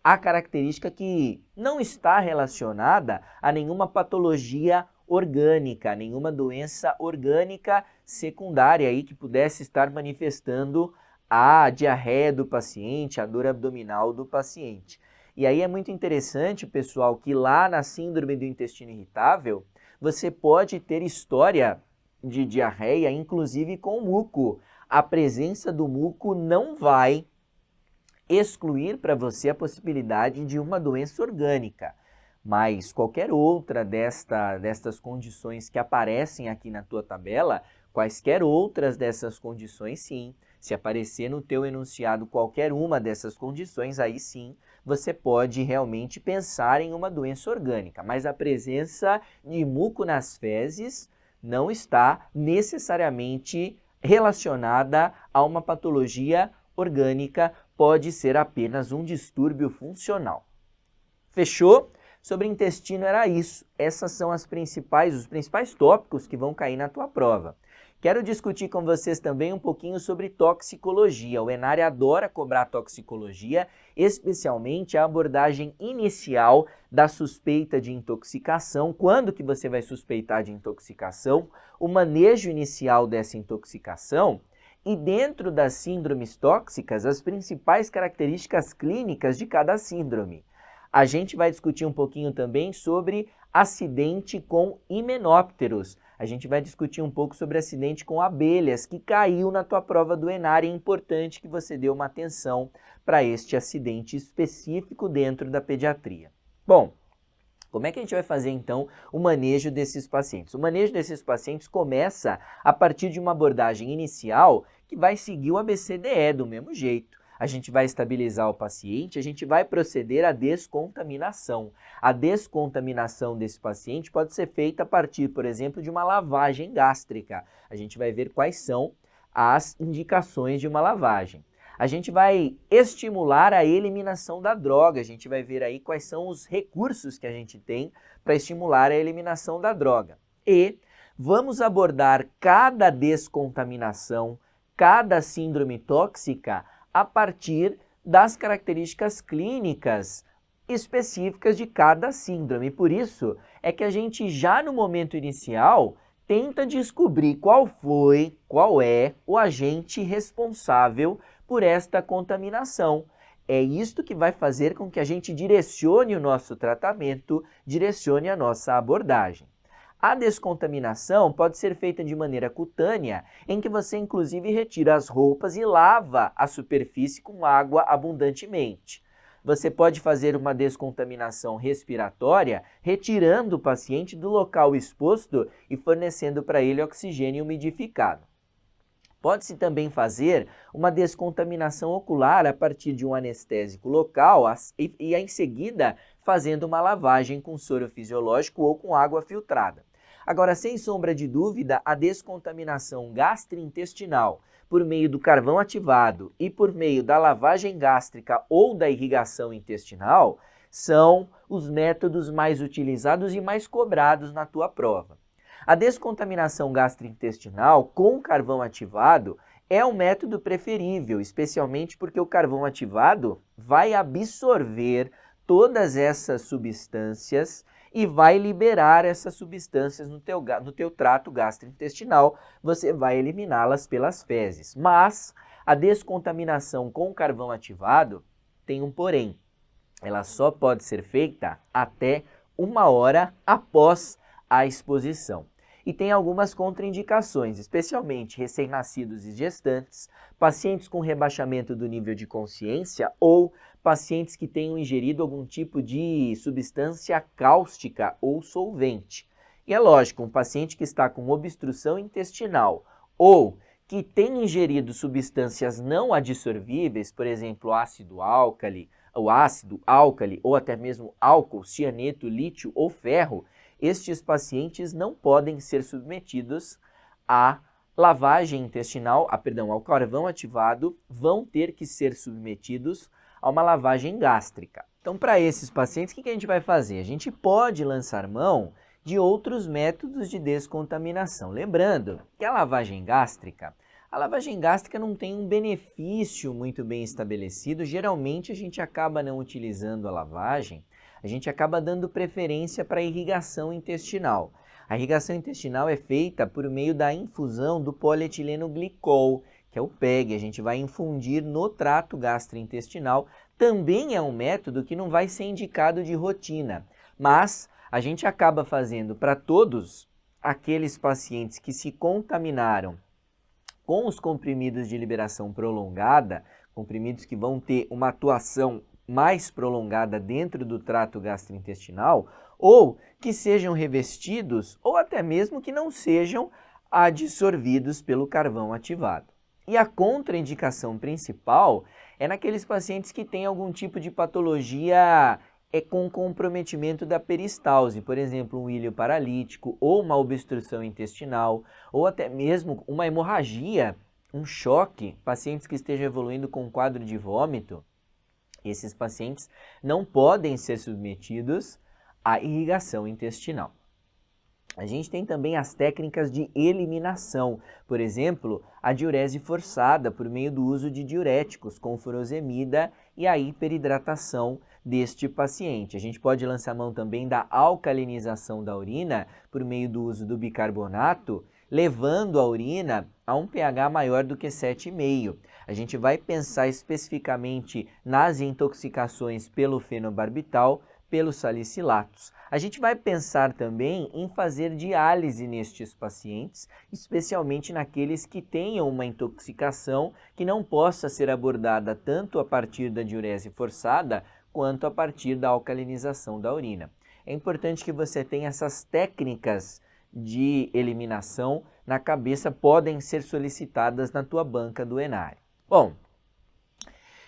a característica que não está relacionada a nenhuma patologia orgânica, nenhuma doença orgânica secundária aí que pudesse estar manifestando a diarreia do paciente, a dor abdominal do paciente. E aí é muito interessante, pessoal, que lá na síndrome do intestino irritável, você pode ter história de diarreia, inclusive com muco. A presença do muco não vai excluir para você a possibilidade de uma doença orgânica, mas qualquer outra destas condições que aparecem aqui na tua tabela, quaisquer outras dessas condições, sim. Se aparecer no teu enunciado qualquer uma dessas condições, aí sim, você pode realmente pensar em uma doença orgânica, mas a presença de muco nas fezes não está necessariamente relacionada a uma patologia orgânica, pode ser apenas um distúrbio funcional. Fechou? Sobre intestino era isso. Essas são os principais tópicos que vão cair na tua prova. Quero discutir com vocês também um pouquinho sobre toxicologia. O Enare adora cobrar toxicologia, especialmente a abordagem inicial da suspeita de intoxicação. Quando que você vai suspeitar de intoxicação? O manejo inicial dessa intoxicação e dentro das síndromes tóxicas, as principais características clínicas de cada síndrome. A gente vai discutir um pouquinho também sobre acidente com himenópteros. A gente vai discutir um pouco sobre acidente com abelhas, que caiu na tua prova do Enare. É importante que você dê uma atenção para este acidente específico dentro da pediatria. Bom, como é que a gente vai fazer então o manejo desses pacientes? O manejo desses pacientes começa a partir de uma abordagem inicial que vai seguir o ABCDE do mesmo jeito. A gente vai estabilizar o paciente, a gente vai proceder à descontaminação. A descontaminação desse paciente pode ser feita a partir, por exemplo, de uma lavagem gástrica. A gente vai ver quais são as indicações de uma lavagem. A gente vai estimular a eliminação da droga, a gente vai ver aí quais são os recursos que a gente tem para estimular a eliminação da droga. E vamos abordar cada descontaminação, cada síndrome tóxica, a partir das características clínicas específicas de cada síndrome. Por isso é que a gente já no momento inicial tenta descobrir qual é o agente responsável por esta contaminação. É isto que vai fazer com que a gente direcione o nosso tratamento, direcione a nossa abordagem. A descontaminação pode ser feita de maneira cutânea, em que você inclusive retira as roupas e lava a superfície com água abundantemente. Você pode fazer uma descontaminação respiratória, retirando o paciente do local exposto e fornecendo para ele oxigênio umidificado. Pode-se também fazer uma descontaminação ocular a partir de um anestésico local e em seguida fazendo uma lavagem com soro fisiológico ou com água filtrada. Agora, sem sombra de dúvida, a descontaminação gastrointestinal por meio do carvão ativado e por meio da lavagem gástrica ou da irrigação intestinal são os métodos mais utilizados e mais cobrados na tua prova. A descontaminação gastrointestinal com carvão ativado é o método preferível, especialmente porque o carvão ativado vai absorver todas essas substâncias e vai liberar essas substâncias no teu trato gastrointestinal, você vai eliminá-las pelas fezes. Mas a descontaminação com carvão ativado tem um porém. Ela só pode ser feita até 1 hora após a exposição. E tem algumas contraindicações, especialmente recém-nascidos e gestantes, pacientes com rebaixamento do nível de consciência ou pacientes que tenham ingerido algum tipo de substância cáustica ou solvente. E é lógico, um paciente que está com obstrução intestinal ou que tem ingerido substâncias não adsorvíveis, por exemplo, ácido álcali, ou até mesmo álcool, cianeto, lítio ou ferro, estes pacientes não podem ser submetidos à lavagem intestinal, ao carvão ativado, vão ter que ser submetidos a uma lavagem gástrica. Então, para esses pacientes, o que a gente vai fazer? A gente pode lançar mão de outros métodos de descontaminação. Lembrando que a lavagem gástrica não tem um benefício muito bem estabelecido. Geralmente, a gente acaba não utilizando a lavagem, a gente acaba dando preferência para a irrigação intestinal. A irrigação intestinal é feita por meio da infusão do polietileno glicol, que é o PEG. A gente vai infundir no trato gastrointestinal. Também é um método que não vai ser indicado de rotina, mas a gente acaba fazendo para todos aqueles pacientes que se contaminaram com os comprimidos de liberação prolongada, comprimidos que vão ter uma atuação mais prolongada dentro do trato gastrointestinal, ou que sejam revestidos, ou até mesmo que não sejam adsorvidos pelo carvão ativado. E a contraindicação principal é naqueles pacientes que têm algum tipo de patologia com comprometimento da peristalse, por exemplo, um ilho paralítico, ou uma obstrução intestinal, ou até mesmo uma hemorragia, um choque, pacientes que estejam evoluindo com um quadro de vômito. Esses pacientes não podem ser submetidos à irrigação intestinal. A gente tem também as técnicas de eliminação, por exemplo, a diurese forçada por meio do uso de diuréticos com furosemida e a hiperidratação deste paciente. A gente pode lançar mão também da alcalinização da urina por meio do uso do bicarbonato, levando a urina a um pH maior do que 7,5. A gente vai pensar especificamente nas intoxicações pelo fenobarbital, pelos salicilatos. A gente vai pensar também em fazer diálise nestes pacientes, especialmente naqueles que tenham uma intoxicação que não possa ser abordada tanto a partir da diurese forçada quanto a partir da alcalinização da urina. É importante que você tenha essas técnicas de eliminação na cabeça, podem ser solicitadas na tua banca do Enário. Bom,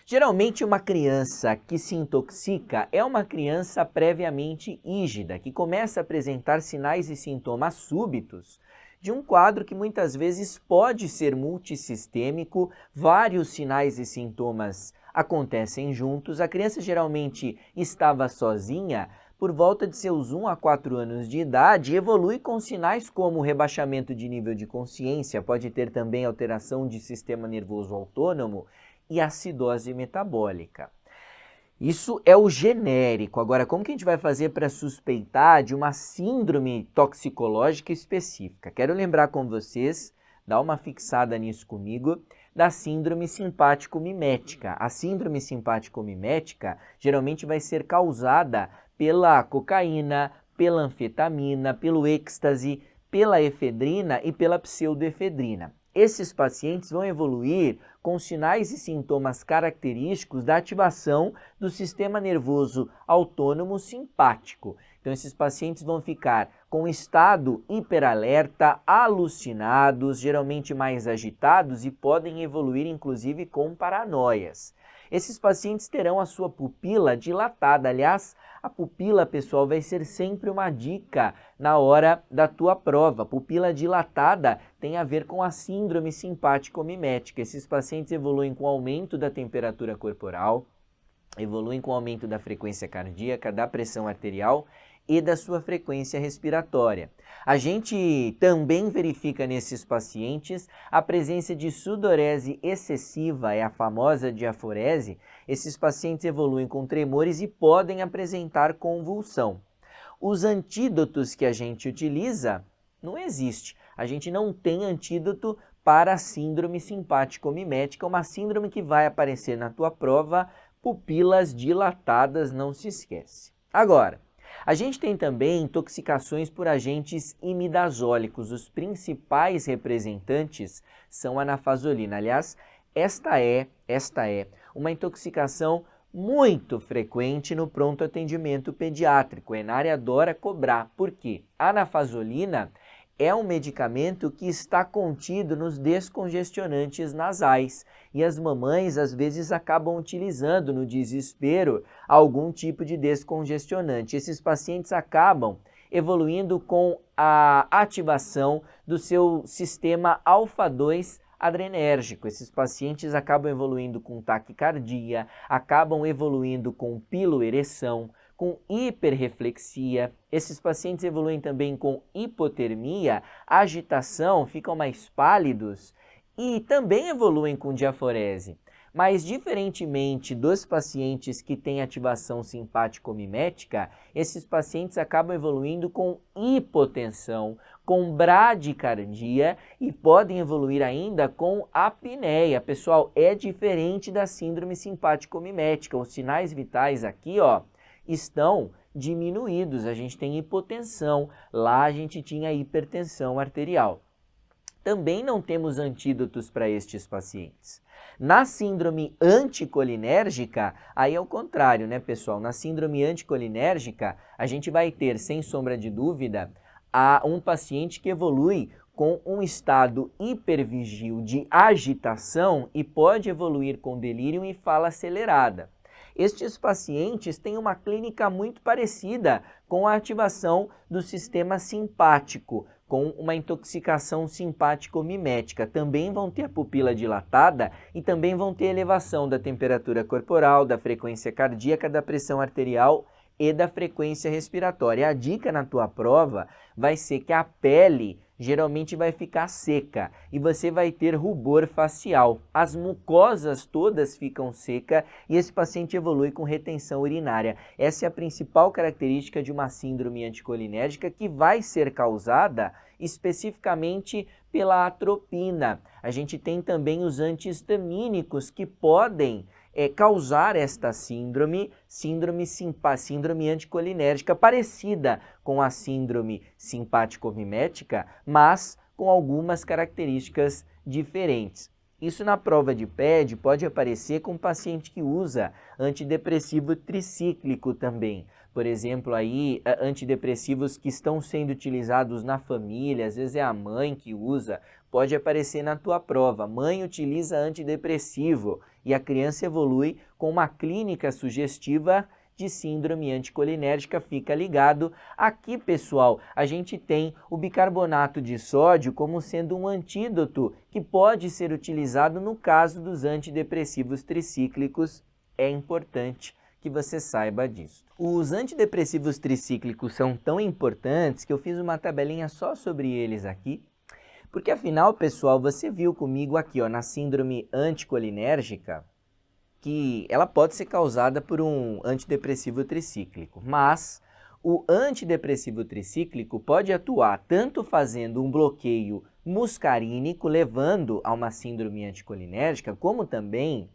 geralmente uma criança que se intoxica é uma criança previamente ígida, que começa a apresentar sinais e sintomas súbitos de um quadro que muitas vezes pode ser multissistêmico, vários sinais e sintomas acontecem juntos. A criança geralmente estava sozinha, por volta de seus 1 a 4 anos de idade, evolui com sinais como rebaixamento de nível de consciência, pode ter também alteração de sistema nervoso autônomo e acidose metabólica. Isso é o genérico. Agora, como que a gente vai fazer para suspeitar de uma síndrome toxicológica específica? Quero lembrar com vocês, dá uma fixada nisso comigo, da síndrome simpático-mimética. A síndrome simpático-mimética geralmente vai ser causada pela cocaína, pela anfetamina, pelo êxtase, pela efedrina e pela pseudoefedrina. Esses pacientes vão evoluir com sinais e sintomas característicos da ativação do sistema nervoso autônomo simpático. Então, esses pacientes vão ficar com estado hiperalerta, alucinados, geralmente mais agitados e podem evoluir inclusive com paranoias. Esses pacientes terão a sua pupila dilatada. Aliás, a pupila, pessoal, vai ser sempre uma dica na hora da tua prova. Pupila dilatada tem a ver com a síndrome simpático-mimética. Esses pacientes evoluem com aumento da temperatura corporal, evoluem com aumento da frequência cardíaca, da pressão arterial e da sua frequência respiratória. A gente também verifica nesses pacientes a presença de sudorese excessiva, é a famosa diaforese. Esses pacientes evoluem com tremores e podem apresentar convulsão. Os antídotos que a gente utiliza, não existe. A gente não tem antídoto para a síndrome simpático-mimética, uma síndrome que vai aparecer na tua prova, pupilas dilatadas, não se esquece. Agora, a gente tem também intoxicações por agentes imidazólicos. Os principais representantes são a nafazolina. Aliás, esta é uma intoxicação muito frequente no pronto atendimento pediátrico. A Enária adora cobrar. Por quê? A nafazolina é um medicamento que está contido nos descongestionantes nasais. E as mamães, às vezes, acabam utilizando no desespero algum tipo de descongestionante. Esses pacientes acabam evoluindo com a ativação do seu sistema alfa-2 adrenérgico. Esses pacientes acabam evoluindo com taquicardia, acabam evoluindo com piloereção, com hiperreflexia. Esses pacientes evoluem também com hipotermia, agitação, ficam mais pálidos e também evoluem com diaforese. Mas, diferentemente dos pacientes que têm ativação simpático-mimética, esses pacientes acabam evoluindo com hipotensão, com bradicardia e podem evoluir ainda com apneia. Pessoal, é diferente da síndrome simpático-mimética. Os sinais vitais aqui, ó, estão diminuídos. A gente tem hipotensão, lá a gente tinha hipertensão arterial. Também não temos antídotos para estes pacientes. Na síndrome anticolinérgica, aí é o contrário, né, pessoal? Na síndrome anticolinérgica, a gente vai ter, sem sombra de dúvida, um paciente que evolui com um estado hipervigil de agitação e pode evoluir com delírio e fala acelerada. Estes pacientes têm uma clínica muito parecida com a ativação do sistema simpático, com uma intoxicação simpático-mimética. Também vão ter a pupila dilatada e também vão ter elevação da temperatura corporal, da frequência cardíaca, da pressão arterial e da frequência respiratória. A dica na tua prova vai ser que a pele geralmente vai ficar seca e você vai ter rubor facial. As mucosas todas ficam secas e esse paciente evolui com retenção urinária. Essa é a principal característica de uma síndrome anticolinérgica que vai ser causada especificamente pela atropina. A gente tem também os antihistamínicos que podem causar esta síndrome anticolinérgica, parecida com a síndrome simpático-mimética, mas com algumas características diferentes. Isso na prova de PED pode aparecer com paciente que usa antidepressivo tricíclico também. Por exemplo, aí, antidepressivos que estão sendo utilizados na família, às vezes é a mãe que usa, pode aparecer na tua prova. Mãe utiliza antidepressivo e a criança evolui com uma clínica sugestiva de síndrome anticolinérgica, fica ligado. Aqui, pessoal, a gente tem o bicarbonato de sódio como sendo um antídoto que pode ser utilizado no caso dos antidepressivos tricíclicos. É importante que você saiba disso. Os antidepressivos tricíclicos são tão importantes que eu fiz uma tabelinha só sobre eles aqui, porque afinal, pessoal, você viu comigo aqui, ó, na síndrome anticolinérgica, que ela pode ser causada por um antidepressivo tricíclico, mas o antidepressivo tricíclico pode atuar tanto fazendo um bloqueio muscarínico, levando a uma síndrome anticolinérgica, como também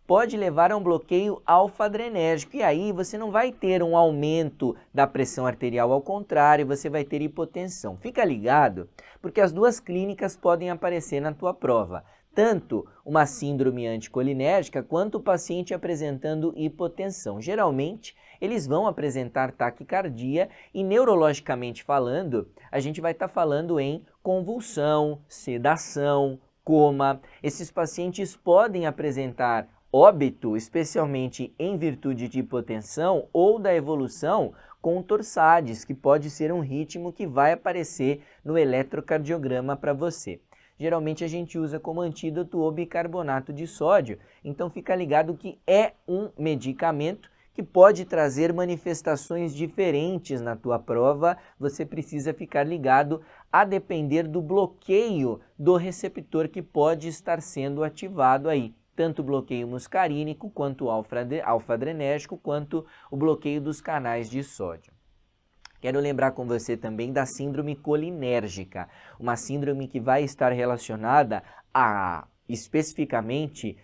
pode levar a um bloqueio alfa-adrenérgico. E aí você não vai ter um aumento da pressão arterial, ao contrário, você vai ter hipotensão. Fica ligado, porque as duas clínicas podem aparecer na tua prova. Tanto uma síndrome anticolinérgica quanto o paciente apresentando hipotensão. Geralmente, eles vão apresentar taquicardia e, neurologicamente falando, a gente vai estar falando em convulsão, sedação, coma. Esses pacientes podem apresentar óbito, especialmente em virtude de hipotensão ou da evolução com torsades, que pode ser um ritmo que vai aparecer no eletrocardiograma para você. Geralmente a gente usa como antídoto o bicarbonato de sódio, então fica ligado que é um medicamento que pode trazer manifestações diferentes na tua prova. Você precisa ficar ligado a depender do bloqueio do receptor que pode estar sendo ativado aí. Tanto o bloqueio muscarínico, quanto o alfa-adrenérgico, quanto o bloqueio dos canais de sódio. Quero lembrar com você também da síndrome colinérgica, uma síndrome que vai estar relacionada a, especificamente,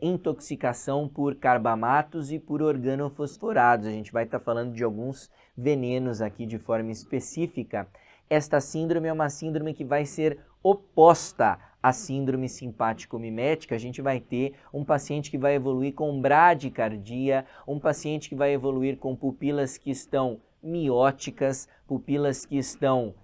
intoxicação por carbamatos e por organofosforados. A gente vai estar falando de alguns venenos aqui de forma específica. Esta síndrome é uma síndrome que vai ser oposta à síndrome simpático-mimética. A gente vai ter um paciente que vai evoluir com bradicardia, um paciente que vai evoluir com pupilas que estão mióticas, pupilas que estão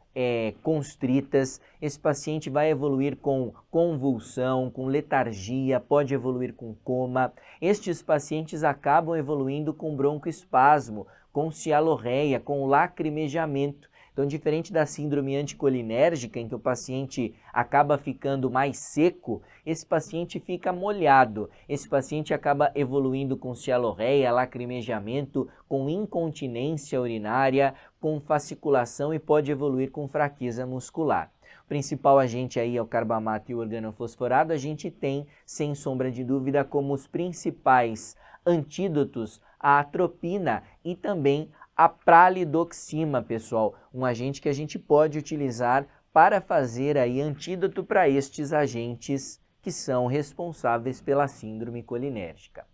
constritas, esse paciente vai evoluir com convulsão, com letargia, pode evoluir com coma. Estes pacientes acabam evoluindo com broncoespasmo, com cialorreia, com lacrimejamento. Então, diferente da síndrome anticolinérgica, em que o paciente acaba ficando mais seco, esse paciente fica molhado. Esse paciente acaba evoluindo com cialorreia, lacrimejamento, com incontinência urinária, com fasciculação e pode evoluir com fraqueza muscular. O principal agente aí é o carbamato e o organofosforado. A gente tem, sem sombra de dúvida, como os principais antídotos a atropina e também a pralidoxima, pessoal, um agente que a gente pode utilizar para fazer aí antídoto para estes agentes que são responsáveis pela síndrome colinérgica.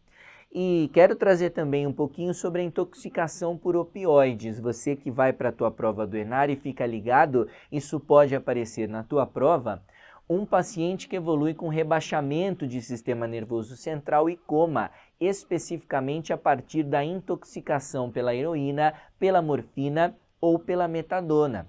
E quero trazer também um pouquinho sobre a intoxicação por opioides. Você que vai para a tua prova do ENAR e fica ligado, isso pode aparecer na tua prova. Um paciente que evolui com rebaixamento de sistema nervoso central e coma, especificamente a partir da intoxicação pela heroína, pela morfina ou pela metadona.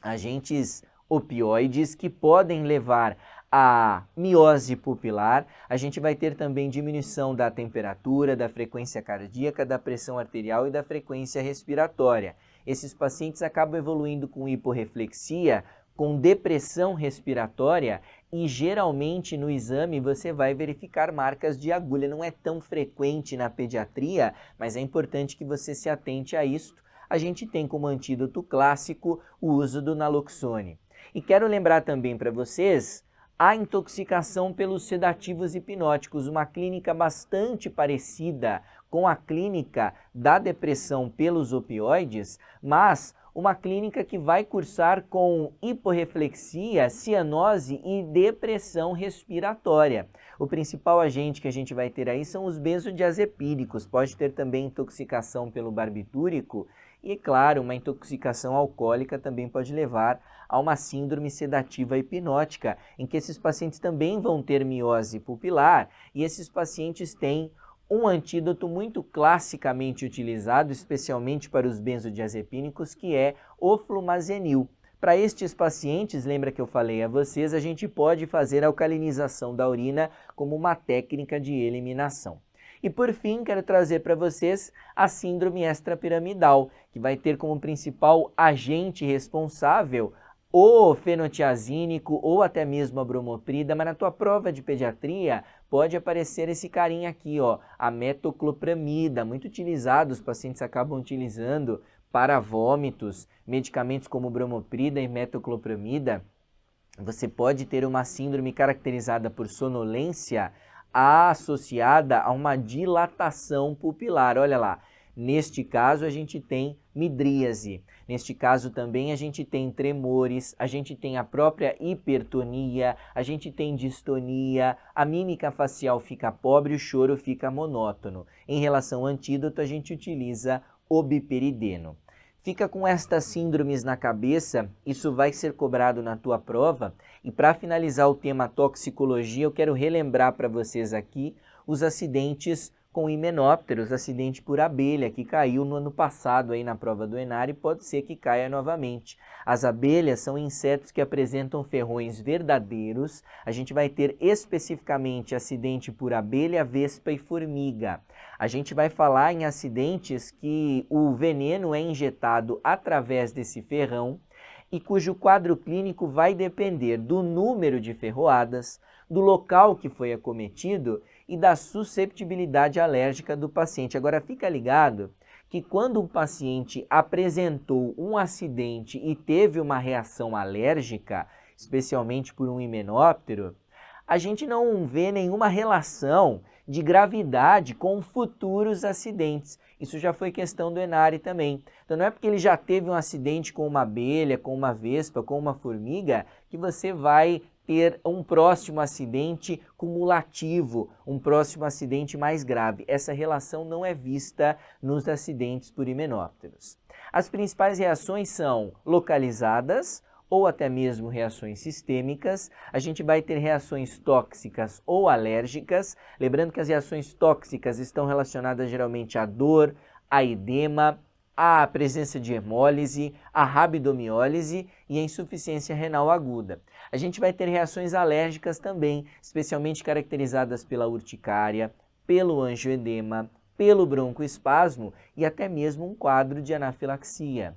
Agentes opioides que podem levar a miose pupilar. A gente vai ter também diminuição da temperatura, da frequência cardíaca, da pressão arterial e da frequência respiratória. Esses pacientes acabam evoluindo com hiporreflexia, com depressão respiratória e geralmente no exame você vai verificar marcas de agulha. Não é tão frequente na pediatria, mas é importante que você se atente a isto. A gente tem como antídoto clássico o uso do naloxone. E quero lembrar também para vocês a intoxicação pelos sedativos hipnóticos, uma clínica bastante parecida com a clínica da depressão pelos opioides, mas uma clínica que vai cursar com hiporreflexia, cianose e depressão respiratória. O principal agente que a gente vai ter aí são os benzodiazepínicos, pode ter também intoxicação pelo barbitúrico e, claro, uma intoxicação alcoólica também pode levar a uma síndrome sedativa hipnótica, em que esses pacientes também vão ter miose pupilar e esses pacientes têm um antídoto muito classicamente utilizado, especialmente para os benzodiazepínicos, que é o flumazenil. Para estes pacientes, lembra que eu falei a vocês, a gente pode fazer a alcalinização da urina como uma técnica de eliminação. E por fim, quero trazer para vocês a síndrome extrapiramidal, que vai ter como principal agente responsável o fenotiazínico ou até mesmo a bromoprida, mas na tua prova de pediatria pode aparecer esse carinha aqui, ó, a metoclopramida, muito utilizado, os pacientes acabam utilizando para vômitos, medicamentos como bromoprida e metoclopramida. Você pode ter uma síndrome caracterizada por sonolência associada a uma dilatação pupilar, olha lá. Neste caso, a gente tem midríase. Neste caso também a gente tem tremores, a gente tem a própria hipertonia, a gente tem distonia, a mímica facial fica pobre, o choro fica monótono. Em relação ao antídoto, a gente utiliza o biperideno. Fica com estas síndromes na cabeça, isso vai ser cobrado na tua prova. E para finalizar o tema toxicologia, eu quero relembrar para vocês aqui os acidentes com himenópteros, acidente por abelha, que caiu no ano passado aí na prova do ENAR e pode ser que caia novamente. As abelhas são insetos que apresentam ferrões verdadeiros. A gente vai ter especificamente acidente por abelha, vespa e formiga. A gente vai falar em acidentes que o veneno é injetado através desse ferrão e cujo quadro clínico vai depender do número de ferroadas, do local que foi acometido e da susceptibilidade alérgica do paciente. Agora fica ligado que quando um paciente apresentou um acidente e teve uma reação alérgica, especialmente por um himenóptero, a gente não vê nenhuma relação de gravidade com futuros acidentes. Isso já foi questão do ENAR também. Então não é porque ele já teve um acidente com uma abelha, com uma vespa, com uma formiga, que você vai ter um próximo acidente cumulativo, um próximo acidente mais grave. Essa relação não é vista nos acidentes por himenópteros. As principais reações são localizadas ou até mesmo reações sistêmicas. A gente vai ter reações tóxicas ou alérgicas. Lembrando que as reações tóxicas estão relacionadas geralmente à dor, a edema, a presença de hemólise, a rabdomiólise e a insuficiência renal aguda. A gente vai ter reações alérgicas também, especialmente caracterizadas pela urticária, pelo angioedema, pelo broncoespasmo e até mesmo um quadro de anafilaxia.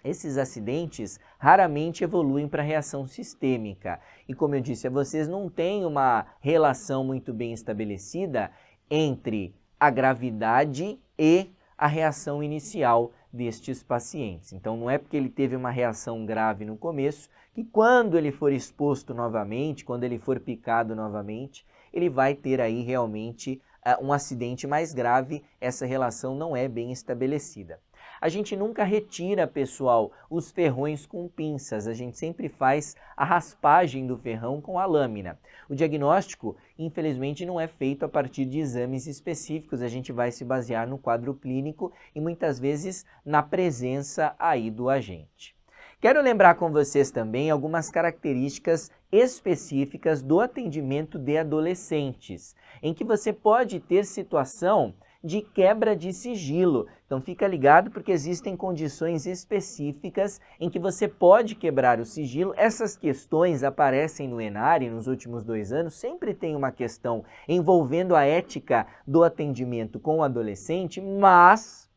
Esses acidentes raramente evoluem para reação sistêmica e, como eu disse a vocês, não tem uma relação muito bem estabelecida entre a gravidade e a reação inicial destes pacientes. Então, não é porque ele teve uma reação grave no começo que quando ele for exposto novamente, quando ele for picado novamente, ele vai ter aí realmente um acidente mais grave. Essa relação não é bem estabelecida. A gente nunca retira, pessoal, os ferrões com pinças, a gente sempre faz a raspagem do ferrão com a lâmina. O diagnóstico, infelizmente, não é feito a partir de exames específicos, a gente vai se basear no quadro clínico e muitas vezes na presença aí do agente. Quero lembrar com vocês também algumas características específicas do atendimento de adolescentes, em que você pode ter situação de quebra de sigilo. Então fica ligado porque existem condições específicas em que você pode quebrar o sigilo. Essas questões aparecem no ENARE nos últimos 2 anos, sempre tem uma questão envolvendo a ética do atendimento com o adolescente, mas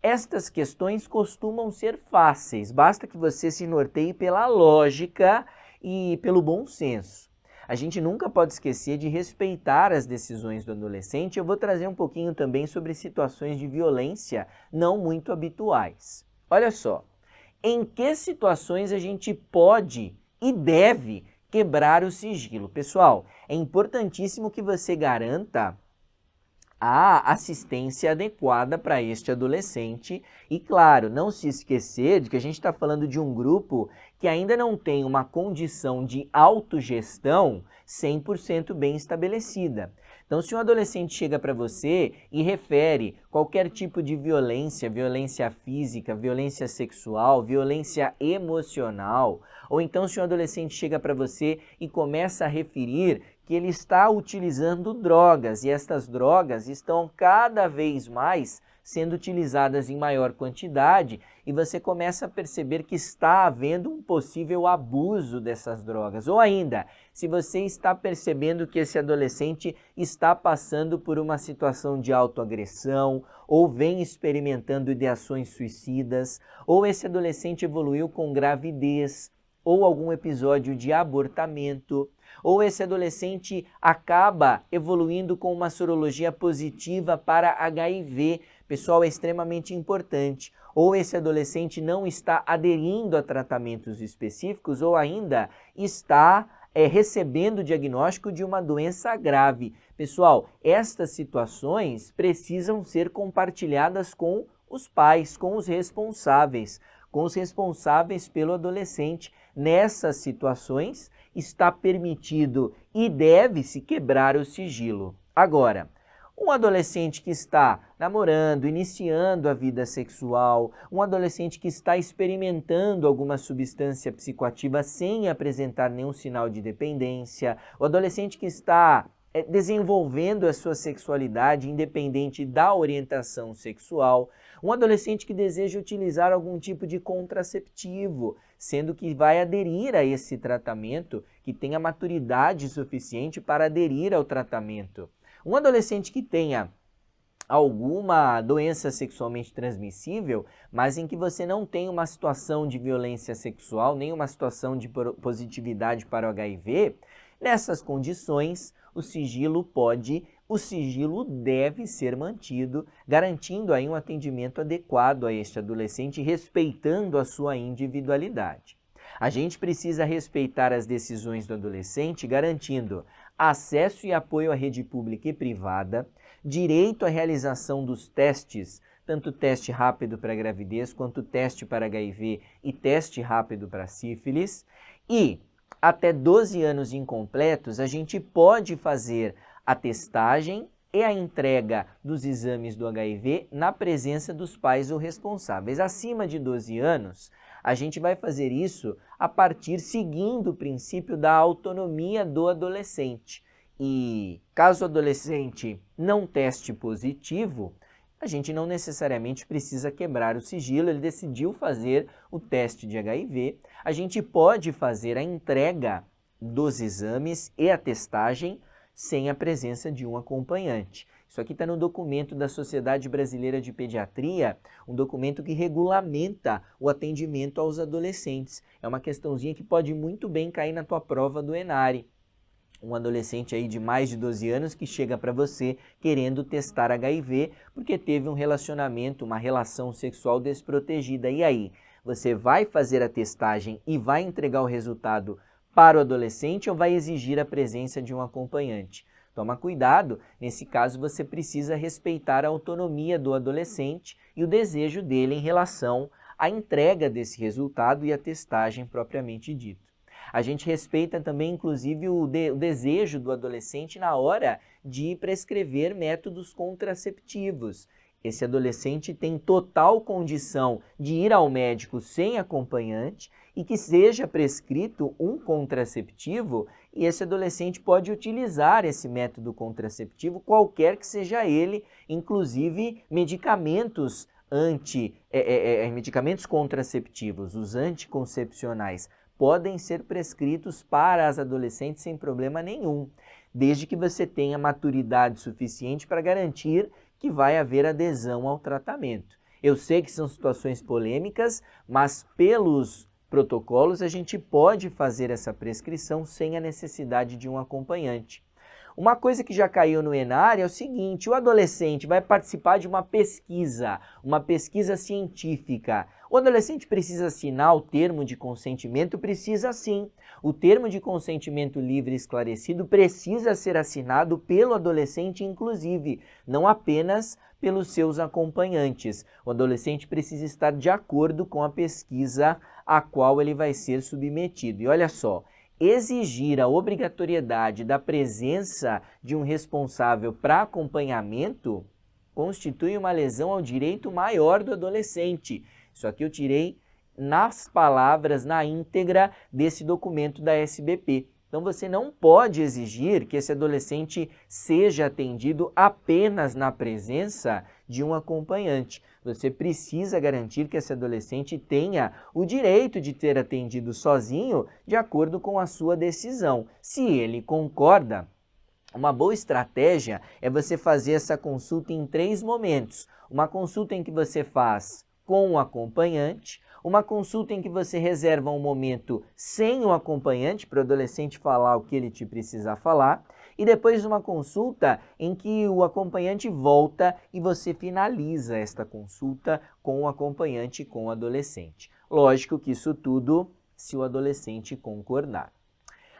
estas questões costumam ser fáceis, basta que você se norteie pela lógica e pelo bom senso. A gente nunca pode esquecer de respeitar as decisões do adolescente. Eu vou trazer um pouquinho também sobre situações de violência não muito habituais. Olha só, em que situações a gente pode e deve quebrar o sigilo? Pessoal, é importantíssimo que você garanta a assistência adequada para este adolescente e, claro, não se esquecer de que a gente está falando de um grupo que ainda não tem uma condição de autogestão 100% bem estabelecida. Então, se um adolescente chega para você e refere qualquer tipo de violência, violência física, violência sexual, violência emocional, ou então se um adolescente chega para você e começa a referir que ele está utilizando drogas e estas drogas estão cada vez mais sendo utilizadas em maior quantidade e você começa a perceber que está havendo um possível abuso dessas drogas. Ou ainda, se você está percebendo que esse adolescente está passando por uma situação de autoagressão ou vem experimentando ideações suicidas, ou esse adolescente evoluiu com gravidez ou algum episódio de abortamento, ou esse adolescente acaba evoluindo com uma sorologia positiva para HIV, pessoal, é extremamente importante. Ou esse adolescente não está aderindo a tratamentos específicos ou ainda está recebendo o diagnóstico de uma doença grave. Pessoal, estas situações precisam ser compartilhadas com os pais, com os responsáveis pelo adolescente. Nessas situações, está permitido e deve-se quebrar o sigilo. Agora, um adolescente que está namorando, iniciando a vida sexual, um adolescente que está experimentando alguma substância psicoativa sem apresentar nenhum sinal de dependência, o adolescente que está desenvolvendo a sua sexualidade independente da orientação sexual, um adolescente que deseja utilizar algum tipo de contraceptivo, sendo que vai aderir a esse tratamento, que tenha maturidade suficiente para aderir ao tratamento. Um adolescente que tenha alguma doença sexualmente transmissível, mas em que você não tem uma situação de violência sexual, nem uma situação de positividade para o HIV, nessas condições, o sigilo deve ser mantido, garantindo aí um atendimento adequado a este adolescente, respeitando a sua individualidade. A gente precisa respeitar as decisões do adolescente, garantindo acesso e apoio à rede pública e privada, direito à realização dos testes, tanto teste rápido para gravidez, quanto teste para HIV e teste rápido para sífilis, e até 12 anos incompletos, a gente pode fazer a testagem e a entrega dos exames do HIV na presença dos pais ou responsáveis. Acima de 12 anos, a gente vai fazer isso seguindo o princípio da autonomia do adolescente. E caso o adolescente não teste positivo, a gente não necessariamente precisa quebrar o sigilo, ele decidiu fazer o teste de HIV, a gente pode fazer a entrega dos exames e a testagem sem a presença de um acompanhante. Isso aqui está no documento da Sociedade Brasileira de Pediatria, um documento que regulamenta o atendimento aos adolescentes. É uma questãozinha que pode muito bem cair na tua prova do ENARE. Um adolescente aí de mais de 12 anos que chega para você querendo testar HIV porque teve um relacionamento, uma relação sexual desprotegida. E aí, você vai fazer a testagem e vai entregar o resultado para o adolescente ou vai exigir a presença de um acompanhante? Toma cuidado, nesse caso você precisa respeitar a autonomia do adolescente e o desejo dele em relação à entrega desse resultado e à testagem propriamente dito. A gente respeita também, inclusive, o desejo do adolescente na hora de prescrever métodos contraceptivos. Esse adolescente tem total condição de ir ao médico sem acompanhante e que seja prescrito um contraceptivo, e esse adolescente pode utilizar esse método contraceptivo, qualquer que seja ele, inclusive medicamentos medicamentos contraceptivos, os anticoncepcionais, podem ser prescritos para as adolescentes sem problema nenhum, desde que você tenha maturidade suficiente para garantir que vai haver adesão ao tratamento. Eu sei que são situações polêmicas, mas pelos protocolos a gente pode fazer essa prescrição sem a necessidade de um acompanhante. Uma coisa que já caiu no ENARE é o seguinte: o adolescente vai participar de uma pesquisa científica. O adolescente precisa assinar o termo de consentimento? Precisa sim. O termo de consentimento livre e esclarecido precisa ser assinado pelo adolescente, inclusive, não apenas pelos seus acompanhantes. O adolescente precisa estar de acordo com a pesquisa a qual ele vai ser submetido. E olha só, exigir a obrigatoriedade da presença de um responsável para acompanhamento constitui uma lesão ao direito maior do adolescente. Isso aqui eu tirei nas palavras, na íntegra desse documento da SBP. Então você não pode exigir que esse adolescente seja atendido apenas na presença de um acompanhante. Você precisa garantir que esse adolescente tenha o direito de ter atendido sozinho de acordo com a sua decisão. Se ele concorda, uma boa estratégia é você fazer essa consulta em 3 momentos. Uma consulta em que você faz com o acompanhante, uma consulta em que você reserva um momento sem o acompanhante para o adolescente falar o que ele te precisa falar, e depois uma consulta em que o acompanhante volta e você finaliza esta consulta com o acompanhante e com o adolescente. Lógico que isso tudo se o adolescente concordar.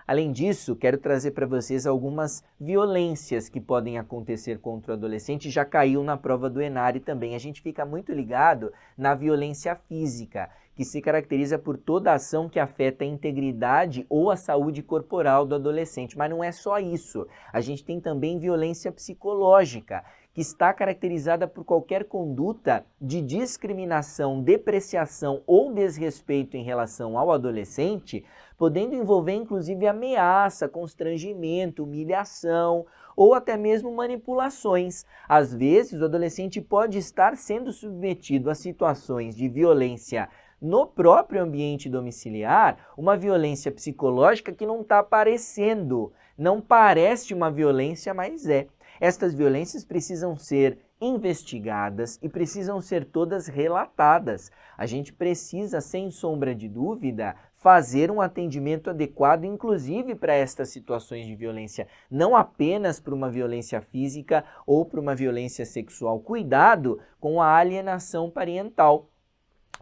Além disso, quero trazer para vocês algumas violências que podem acontecer contra o adolescente. Já caiu na prova do ENARE também. A gente fica muito ligado na violência física, que se caracteriza por toda ação que afeta a integridade ou a saúde corporal do adolescente. Mas não é só isso. A gente tem também violência psicológica, que está caracterizada por qualquer conduta de discriminação, depreciação ou desrespeito em relação ao adolescente, podendo envolver inclusive ameaça, constrangimento, humilhação ou até mesmo manipulações. Às vezes, o adolescente pode estar sendo submetido a situações de violência no próprio ambiente domiciliar, uma violência psicológica que não está aparecendo, não parece uma violência, mas é. Estas violências precisam ser investigadas e precisam ser todas relatadas. A gente precisa, sem sombra de dúvida, fazer um atendimento adequado, inclusive para estas situações de violência, não apenas para uma violência física ou para uma violência sexual. Cuidado com a alienação parental.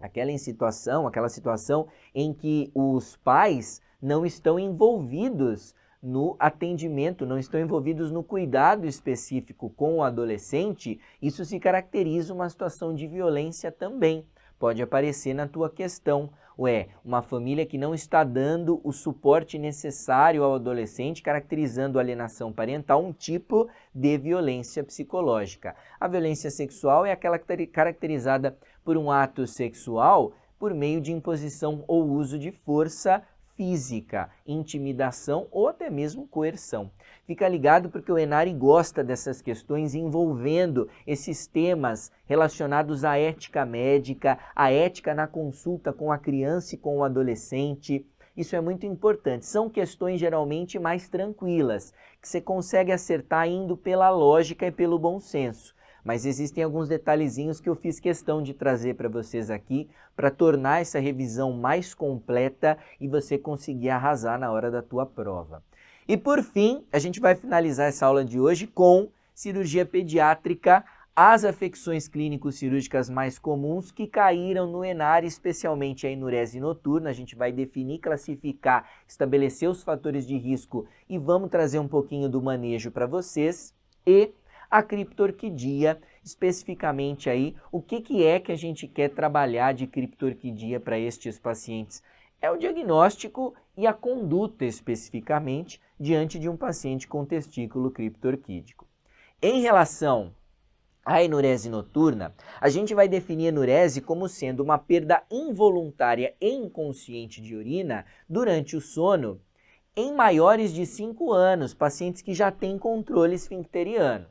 Aquela situação em que os pais não estão envolvidos no atendimento, não estão envolvidos no cuidado específico com o adolescente, isso se caracteriza uma situação de violência também. Pode aparecer na tua questão. Uma família que não está dando o suporte necessário ao adolescente, caracterizando a alienação parental, um tipo de violência psicológica. A violência sexual é aquela caracterizada por um ato sexual por meio de imposição ou uso de força física, intimidação ou até mesmo coerção. Fica ligado porque o Enari gosta dessas questões envolvendo esses temas relacionados à ética médica, à ética na consulta com a criança e com o adolescente. Isso é muito importante. São questões geralmente mais tranquilas, que você consegue acertar indo pela lógica e pelo bom senso. Mas existem alguns detalhezinhos que eu fiz questão de trazer para vocês aqui, para tornar essa revisão mais completa e você conseguir arrasar na hora da tua prova. E por fim, a gente vai finalizar essa aula de hoje com cirurgia pediátrica, as afecções clínico-cirúrgicas mais comuns que caíram no Enari, especialmente a enurese noturna. A gente vai definir, classificar, estabelecer os fatores de risco e vamos trazer um pouquinho do manejo para vocês. E a criptorquidia, especificamente aí, o que é que a gente quer trabalhar de criptorquidia para estes pacientes? É o diagnóstico e a conduta especificamente diante de um paciente com testículo criptorquídico. Em relação à enurese noturna, a gente vai definir a enurese como sendo uma perda involuntária e inconsciente de urina durante o sono em maiores de 5 anos, pacientes que já têm controle esfincteriano.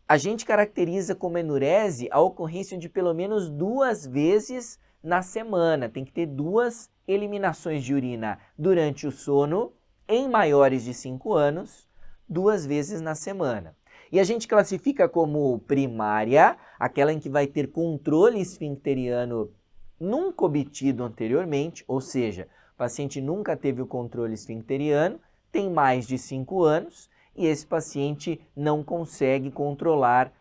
A gente caracteriza como enurese a ocorrência de pelo menos 2 vezes na semana. Tem que ter 2 eliminações de urina durante o sono em maiores de 5 anos, 2 vezes na semana. E a gente classifica como primária, aquela em que vai ter controle esfincteriano nunca obtido anteriormente, ou seja, o paciente nunca teve o controle esfincteriano, tem mais de 5 anos e esse paciente não consegue controlar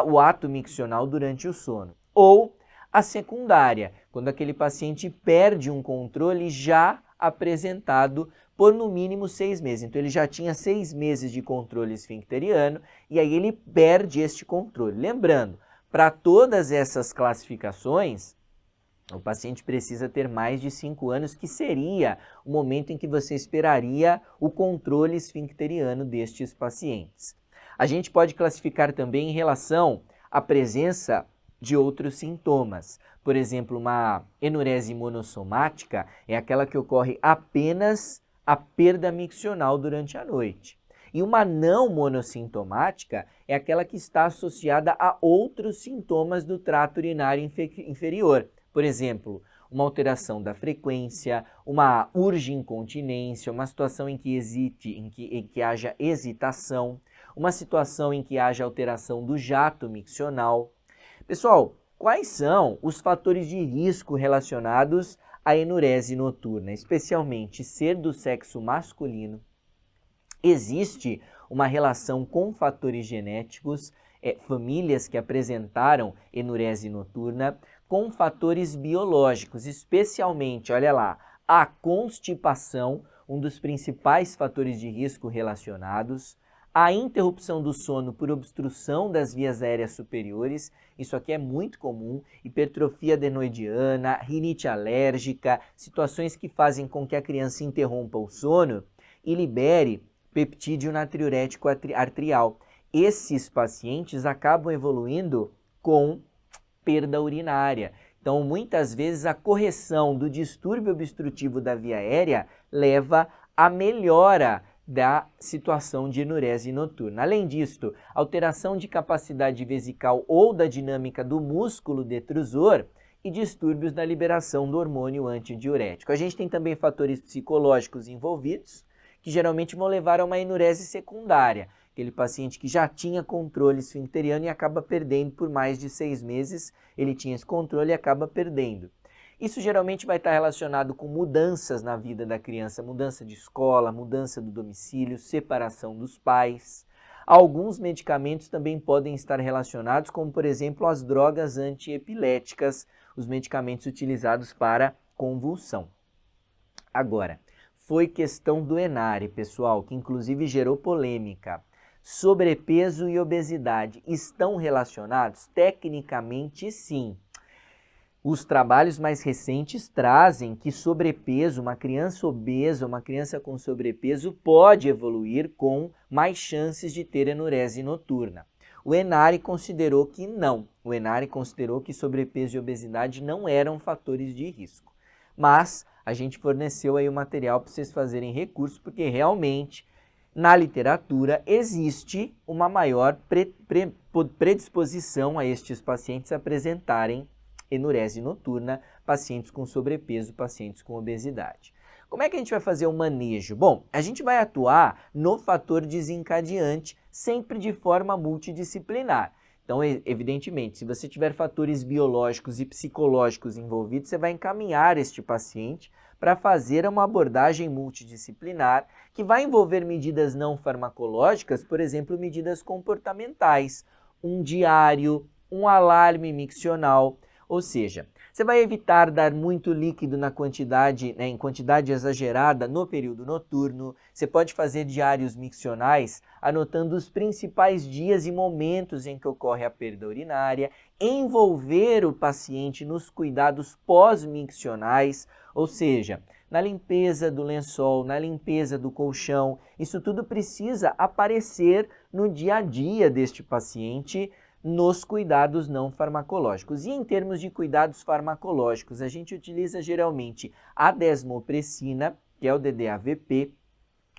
o ato miccional durante o sono. Ou a secundária, quando aquele paciente perde um controle já apresentado por no mínimo 6 meses. Então ele já tinha 6 meses de controle esfincteriano e aí ele perde este controle. Lembrando, para todas essas classificações, o paciente precisa ter mais de 5 anos, que seria o momento em que você esperaria o controle esfincteriano destes pacientes. A gente pode classificar também em relação à presença de outros sintomas. Por exemplo, uma enurese monossomática é aquela que ocorre apenas a perda miccional durante a noite. E uma não monossintomática é aquela que está associada a outros sintomas do trato urinário inferior. Por exemplo, uma alteração da frequência, uma urge-incontinência, uma situação em que haja hesitação, uma situação em que haja alteração do jato miccional. Pessoal, quais são os fatores de risco relacionados à enurese noturna, especialmente ser do sexo masculino? Existe uma relação com fatores genéticos, famílias que apresentaram enurese noturna, com fatores biológicos, especialmente, olha lá, a constipação, um dos principais fatores de risco relacionados, a interrupção do sono por obstrução das vias aéreas superiores, isso aqui é muito comum, hipertrofia adenoidiana, rinite alérgica, situações que fazem com que a criança interrompa o sono e libere peptídeo natriurético arterial. Esses pacientes acabam evoluindo com perda urinária. Então, muitas vezes, a correção do distúrbio obstrutivo da via aérea leva à melhora da situação de enurese noturna. Além disso, alteração de capacidade vesical ou da dinâmica do músculo detrusor e distúrbios na liberação do hormônio antidiurético. A gente tem também fatores psicológicos envolvidos, que geralmente vão levar a uma enurese secundária, aquele paciente que já tinha controle esfincteriano e acaba perdendo por mais de 6 meses, ele tinha esse controle e acaba perdendo. Isso geralmente vai estar relacionado com mudanças na vida da criança, mudança de escola, mudança do domicílio, separação dos pais. Alguns medicamentos também podem estar relacionados, como por exemplo as drogas antiepiléticas, os medicamentos utilizados para convulsão. Agora, foi questão do Enari, pessoal, que inclusive gerou polêmica. Sobrepeso e obesidade estão relacionados? Tecnicamente, sim. Os trabalhos mais recentes trazem que sobrepeso, uma criança obesa, uma criança com sobrepeso pode evoluir com mais chances de ter enurese noturna. O Enari considerou que não. O Enari considerou que sobrepeso e obesidade não eram fatores de risco. mas a gente forneceu aí o material para vocês fazerem recurso, porque realmente na literatura existe uma maior predisposição a estes pacientes apresentarem enurese noturna, pacientes com sobrepeso, pacientes com obesidade. Como é que a gente vai fazer o manejo? Bom, a gente vai atuar no fator desencadeante sempre de forma multidisciplinar. Então, evidentemente, se você tiver fatores biológicos e psicológicos envolvidos, você vai encaminhar este paciente para fazer uma abordagem multidisciplinar que vai envolver medidas não farmacológicas, por exemplo, medidas comportamentais, um diário, um alarme miccional, ou seja, você vai evitar dar muito líquido em quantidade exagerada no período noturno. Você pode fazer diários miccionais anotando os principais dias e momentos em que ocorre a perda urinária, envolver o paciente nos cuidados pós-miccionais, ou seja, na limpeza do lençol, na limpeza do colchão. Isso tudo precisa aparecer no dia a dia deste paciente, nos cuidados não farmacológicos. E em termos de cuidados farmacológicos, a gente utiliza geralmente a desmopressina, que é o DDAVP,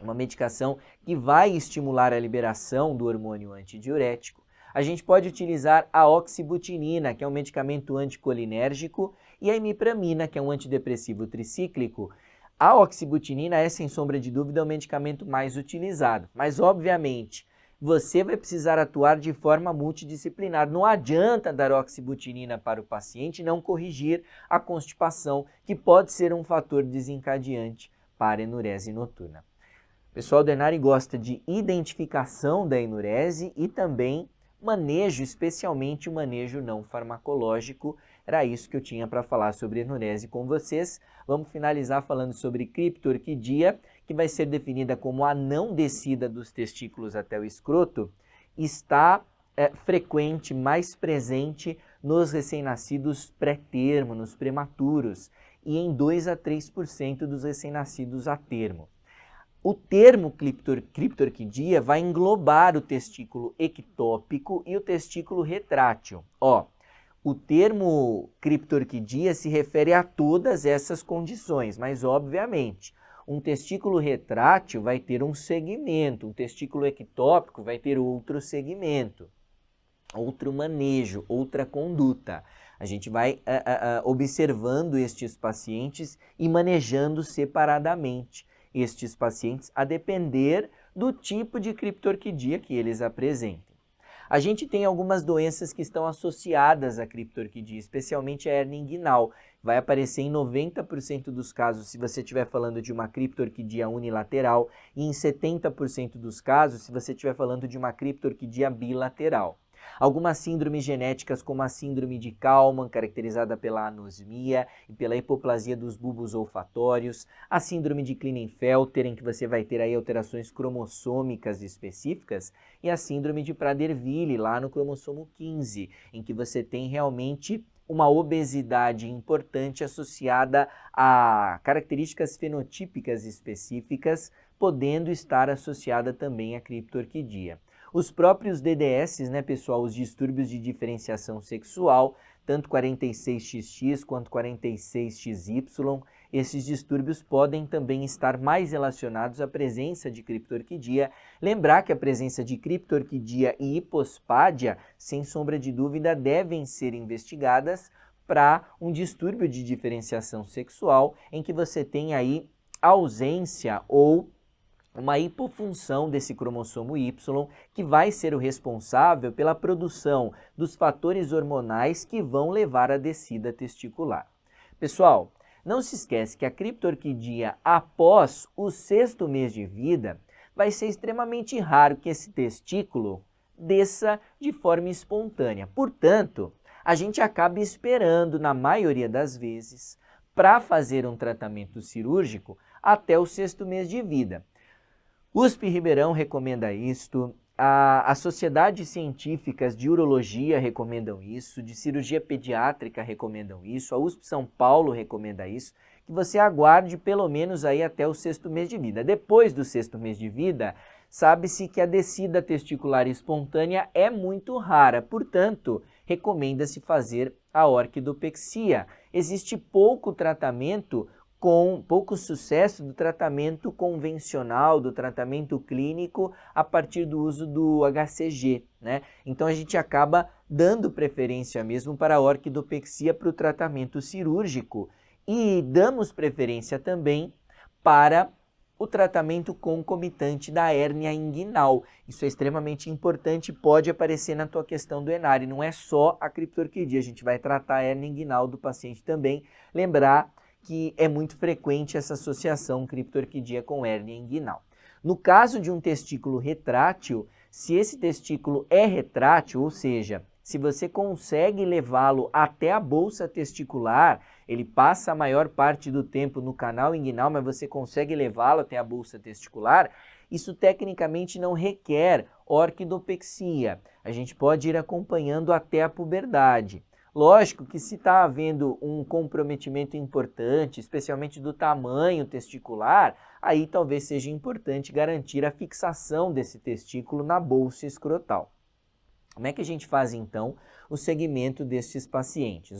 uma medicação que vai estimular a liberação do hormônio antidiurético. A gente pode utilizar a oxibutinina, que é um medicamento anticolinérgico, e a imipramina, que é um antidepressivo tricíclico. A oxibutinina é, sem sombra de dúvida, o medicamento mais utilizado, mas obviamente você vai precisar atuar de forma multidisciplinar. Não adianta dar oxibutinina para o paciente e não corrigir a constipação, que pode ser um fator desencadeante para a enurese noturna. O pessoal do Enare gosta de identificação da enurese e também manejo, especialmente o manejo não farmacológico. Era isso que eu tinha para falar sobre enurese com vocês. Vamos finalizar falando sobre criptorquidia, que vai ser definida como a não descida dos testículos até o escroto, está frequente, mais presente nos recém-nascidos pré-termo, nos prematuros, e em 2 a 3% dos recém-nascidos a termo. O termo criptorquidia vai englobar o testículo ectópico e o testículo retrátil. O termo criptorquidia se refere a todas essas condições, mas obviamente um testículo retrátil vai ter um segmento, um testículo ectópico vai ter outro segmento, outro manejo, outra conduta. A gente vai observando estes pacientes e manejando separadamente estes pacientes a depender do tipo de criptorquidia que eles apresentem. A gente tem algumas doenças que estão associadas à criptorquidia, especialmente a hérnia inguinal. Vai aparecer em 90% dos casos se você estiver falando de uma criptorquidia unilateral e em 70% dos casos se você estiver falando de uma criptorquidia bilateral. Algumas síndromes genéticas, como a síndrome de Kallmann, caracterizada pela anosmia e pela hipoplasia dos bulbos olfatórios, a síndrome de Klinefelter, em que você vai ter aí alterações cromossômicas específicas, e a síndrome de Prader-Willi, lá no cromossomo 15, em que você tem realmente uma obesidade importante associada a características fenotípicas específicas, podendo estar associada também à criptorquidia. Os próprios DDS, né, pessoal, os distúrbios de diferenciação sexual, tanto 46XX quanto 46XY, esses distúrbios podem também estar mais relacionados à presença de criptorquidia. Lembrar que a presença de criptorquidia e hipospádia, sem sombra de dúvida, devem ser investigadas para um distúrbio de diferenciação sexual, em que você tem aí ausência ou uma hipofunção desse cromossomo Y, que vai ser o responsável pela produção dos fatores hormonais que vão levar à descida testicular. Pessoal, não se esquece que a criptorquidia após o 6º mês de vida vai ser extremamente raro que esse testículo desça de forma espontânea. Portanto, a gente acaba esperando, na maioria das vezes, para fazer um tratamento cirúrgico até o 6º mês de vida. USP Ribeirão recomenda isto, as sociedades científicas de urologia recomendam isso, de cirurgia pediátrica recomendam isso, a USP São Paulo recomenda isso, que você aguarde pelo menos aí até o 6º mês de vida. Depois do 6º mês de vida, sabe-se que a descida testicular espontânea é muito rara, portanto, recomenda-se fazer a orquidopexia. Existe pouco sucesso do tratamento convencional, do tratamento clínico a partir do uso do HCG, né? Então a gente acaba dando preferência mesmo para a orquidopexia para o tratamento cirúrgico e damos preferência também para o tratamento concomitante da hérnia inguinal. Isso é extremamente importante, pode aparecer na tua questão do Enare, não é só a criptorquidia, a gente vai tratar a hérnia inguinal do paciente também, lembrar que é muito frequente essa associação criptorquidia com hérnia inguinal. No caso de um testículo retrátil, se esse testículo é retrátil, ou seja, se você consegue levá-lo até a bolsa testicular, ele passa a maior parte do tempo no canal inguinal, mas você consegue levá-lo até a bolsa testicular, isso tecnicamente não requer orquidopexia. A gente pode ir acompanhando até a puberdade. Lógico que se está havendo um comprometimento importante, especialmente do tamanho testicular, aí talvez seja importante garantir a fixação desse testículo na bolsa escrotal. Como é que a gente faz então o segmento desses pacientes?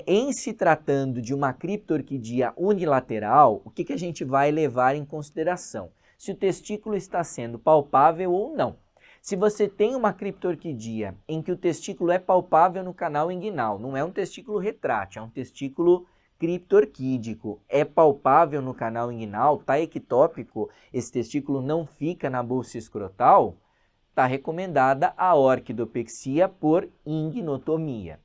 Em se tratando de uma criptorquidia unilateral, o que a gente vai levar em consideração? Se o testículo está sendo palpável ou não. Se você tem uma criptorquidia em que o testículo é palpável no canal inguinal, não é um testículo retrátil, é um testículo criptorquídico, é palpável no canal inguinal, está ectópico, esse testículo não fica na bolsa escrotal, está recomendada a orquidopexia por ingnotomia.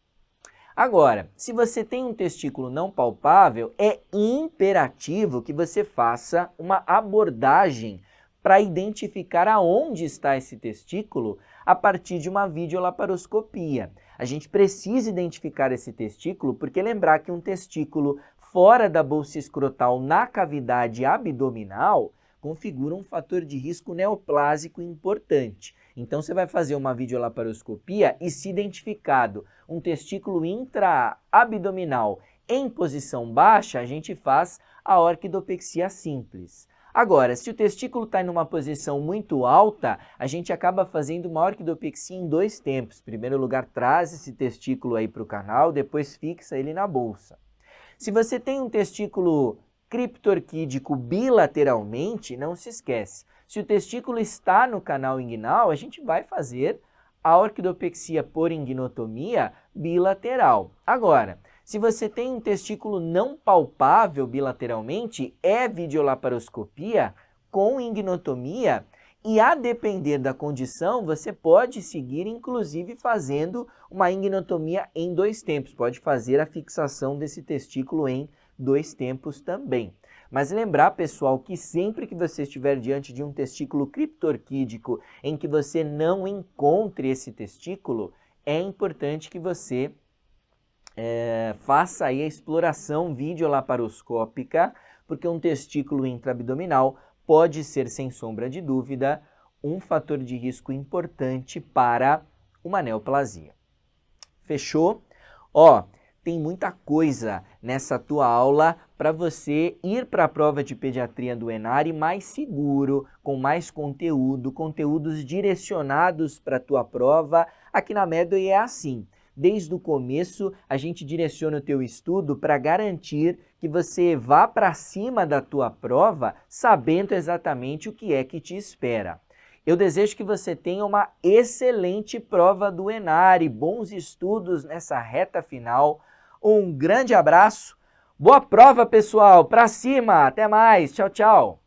Agora, se você tem um testículo não palpável, é imperativo que você faça uma abordagem para identificar aonde está esse testículo a partir de uma videolaparoscopia. A gente precisa identificar esse testículo porque lembrar que um testículo fora da bolsa escrotal na cavidade abdominal configura um fator de risco neoplásico importante. Então você vai fazer uma videolaparoscopia e se identificado um testículo intraabdominal em posição baixa, a gente faz a orquidopexia simples. Agora, se o testículo está em uma posição muito alta, a gente acaba fazendo uma orquidopexia em 2 tempos. Em primeiro lugar, traz esse testículo aí para o canal, depois fixa ele na bolsa. Se você tem um testículo criptorquídico bilateralmente, não se esquece. Se o testículo está no canal inguinal, a gente vai fazer a orquidopexia por ingnotomia bilateral. Agora, se você tem um testículo não palpável bilateralmente, é videolaparoscopia com ingnotomia e a depender da condição, você pode seguir inclusive fazendo uma ingnotomia em 2 tempos. Pode fazer a fixação desse testículo em 2 tempos também. Mas lembrar, pessoal, que sempre que você estiver diante de um testículo criptorquídico em que você não encontre esse testículo, é importante que você faça aí a exploração videolaparoscópica, porque um testículo intraabdominal pode ser, sem sombra de dúvida, um fator de risco importante para uma neoplasia. Fechou? Tem muita coisa nessa tua aula para você ir para a prova de pediatria do Enare mais seguro, com mais conteúdo, conteúdos direcionados para a tua prova. Aqui na Medway é assim. Desde o começo, a gente direciona o teu estudo para garantir que você vá para cima da tua prova sabendo exatamente o que é que te espera. Eu desejo que você tenha uma excelente prova do Enare, bons estudos nessa reta final. Um grande abraço, boa prova, pessoal, para cima, até mais, tchau, tchau.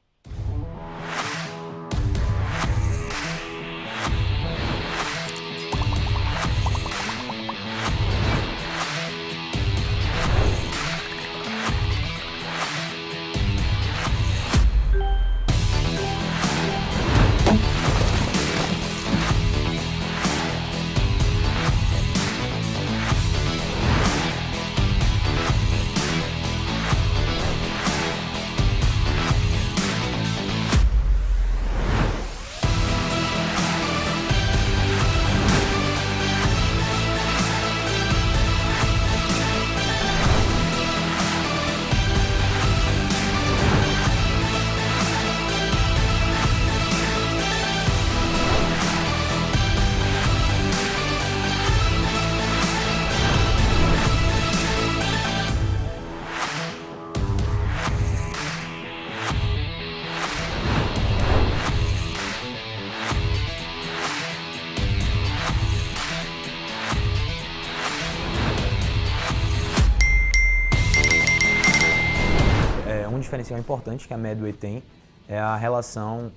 diferencial importante que a Medway tem é a relação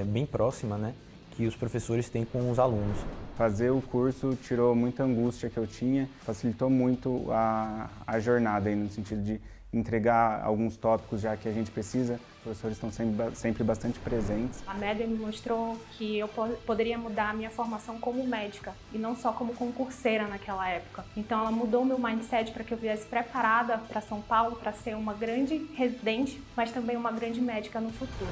bem próxima, né, que os professores têm com os alunos. Fazer o curso tirou muita angústia que eu tinha, facilitou muito a jornada, aí, no sentido de entregar alguns tópicos já que a gente precisa. Os professores estão sempre bastante presentes. A Medway me mostrou que eu poderia mudar a minha formação como médica e não só como concurseira naquela época. Então ela mudou meu mindset para que eu viesse preparada para São Paulo, para ser uma grande residente, mas também uma grande médica no futuro.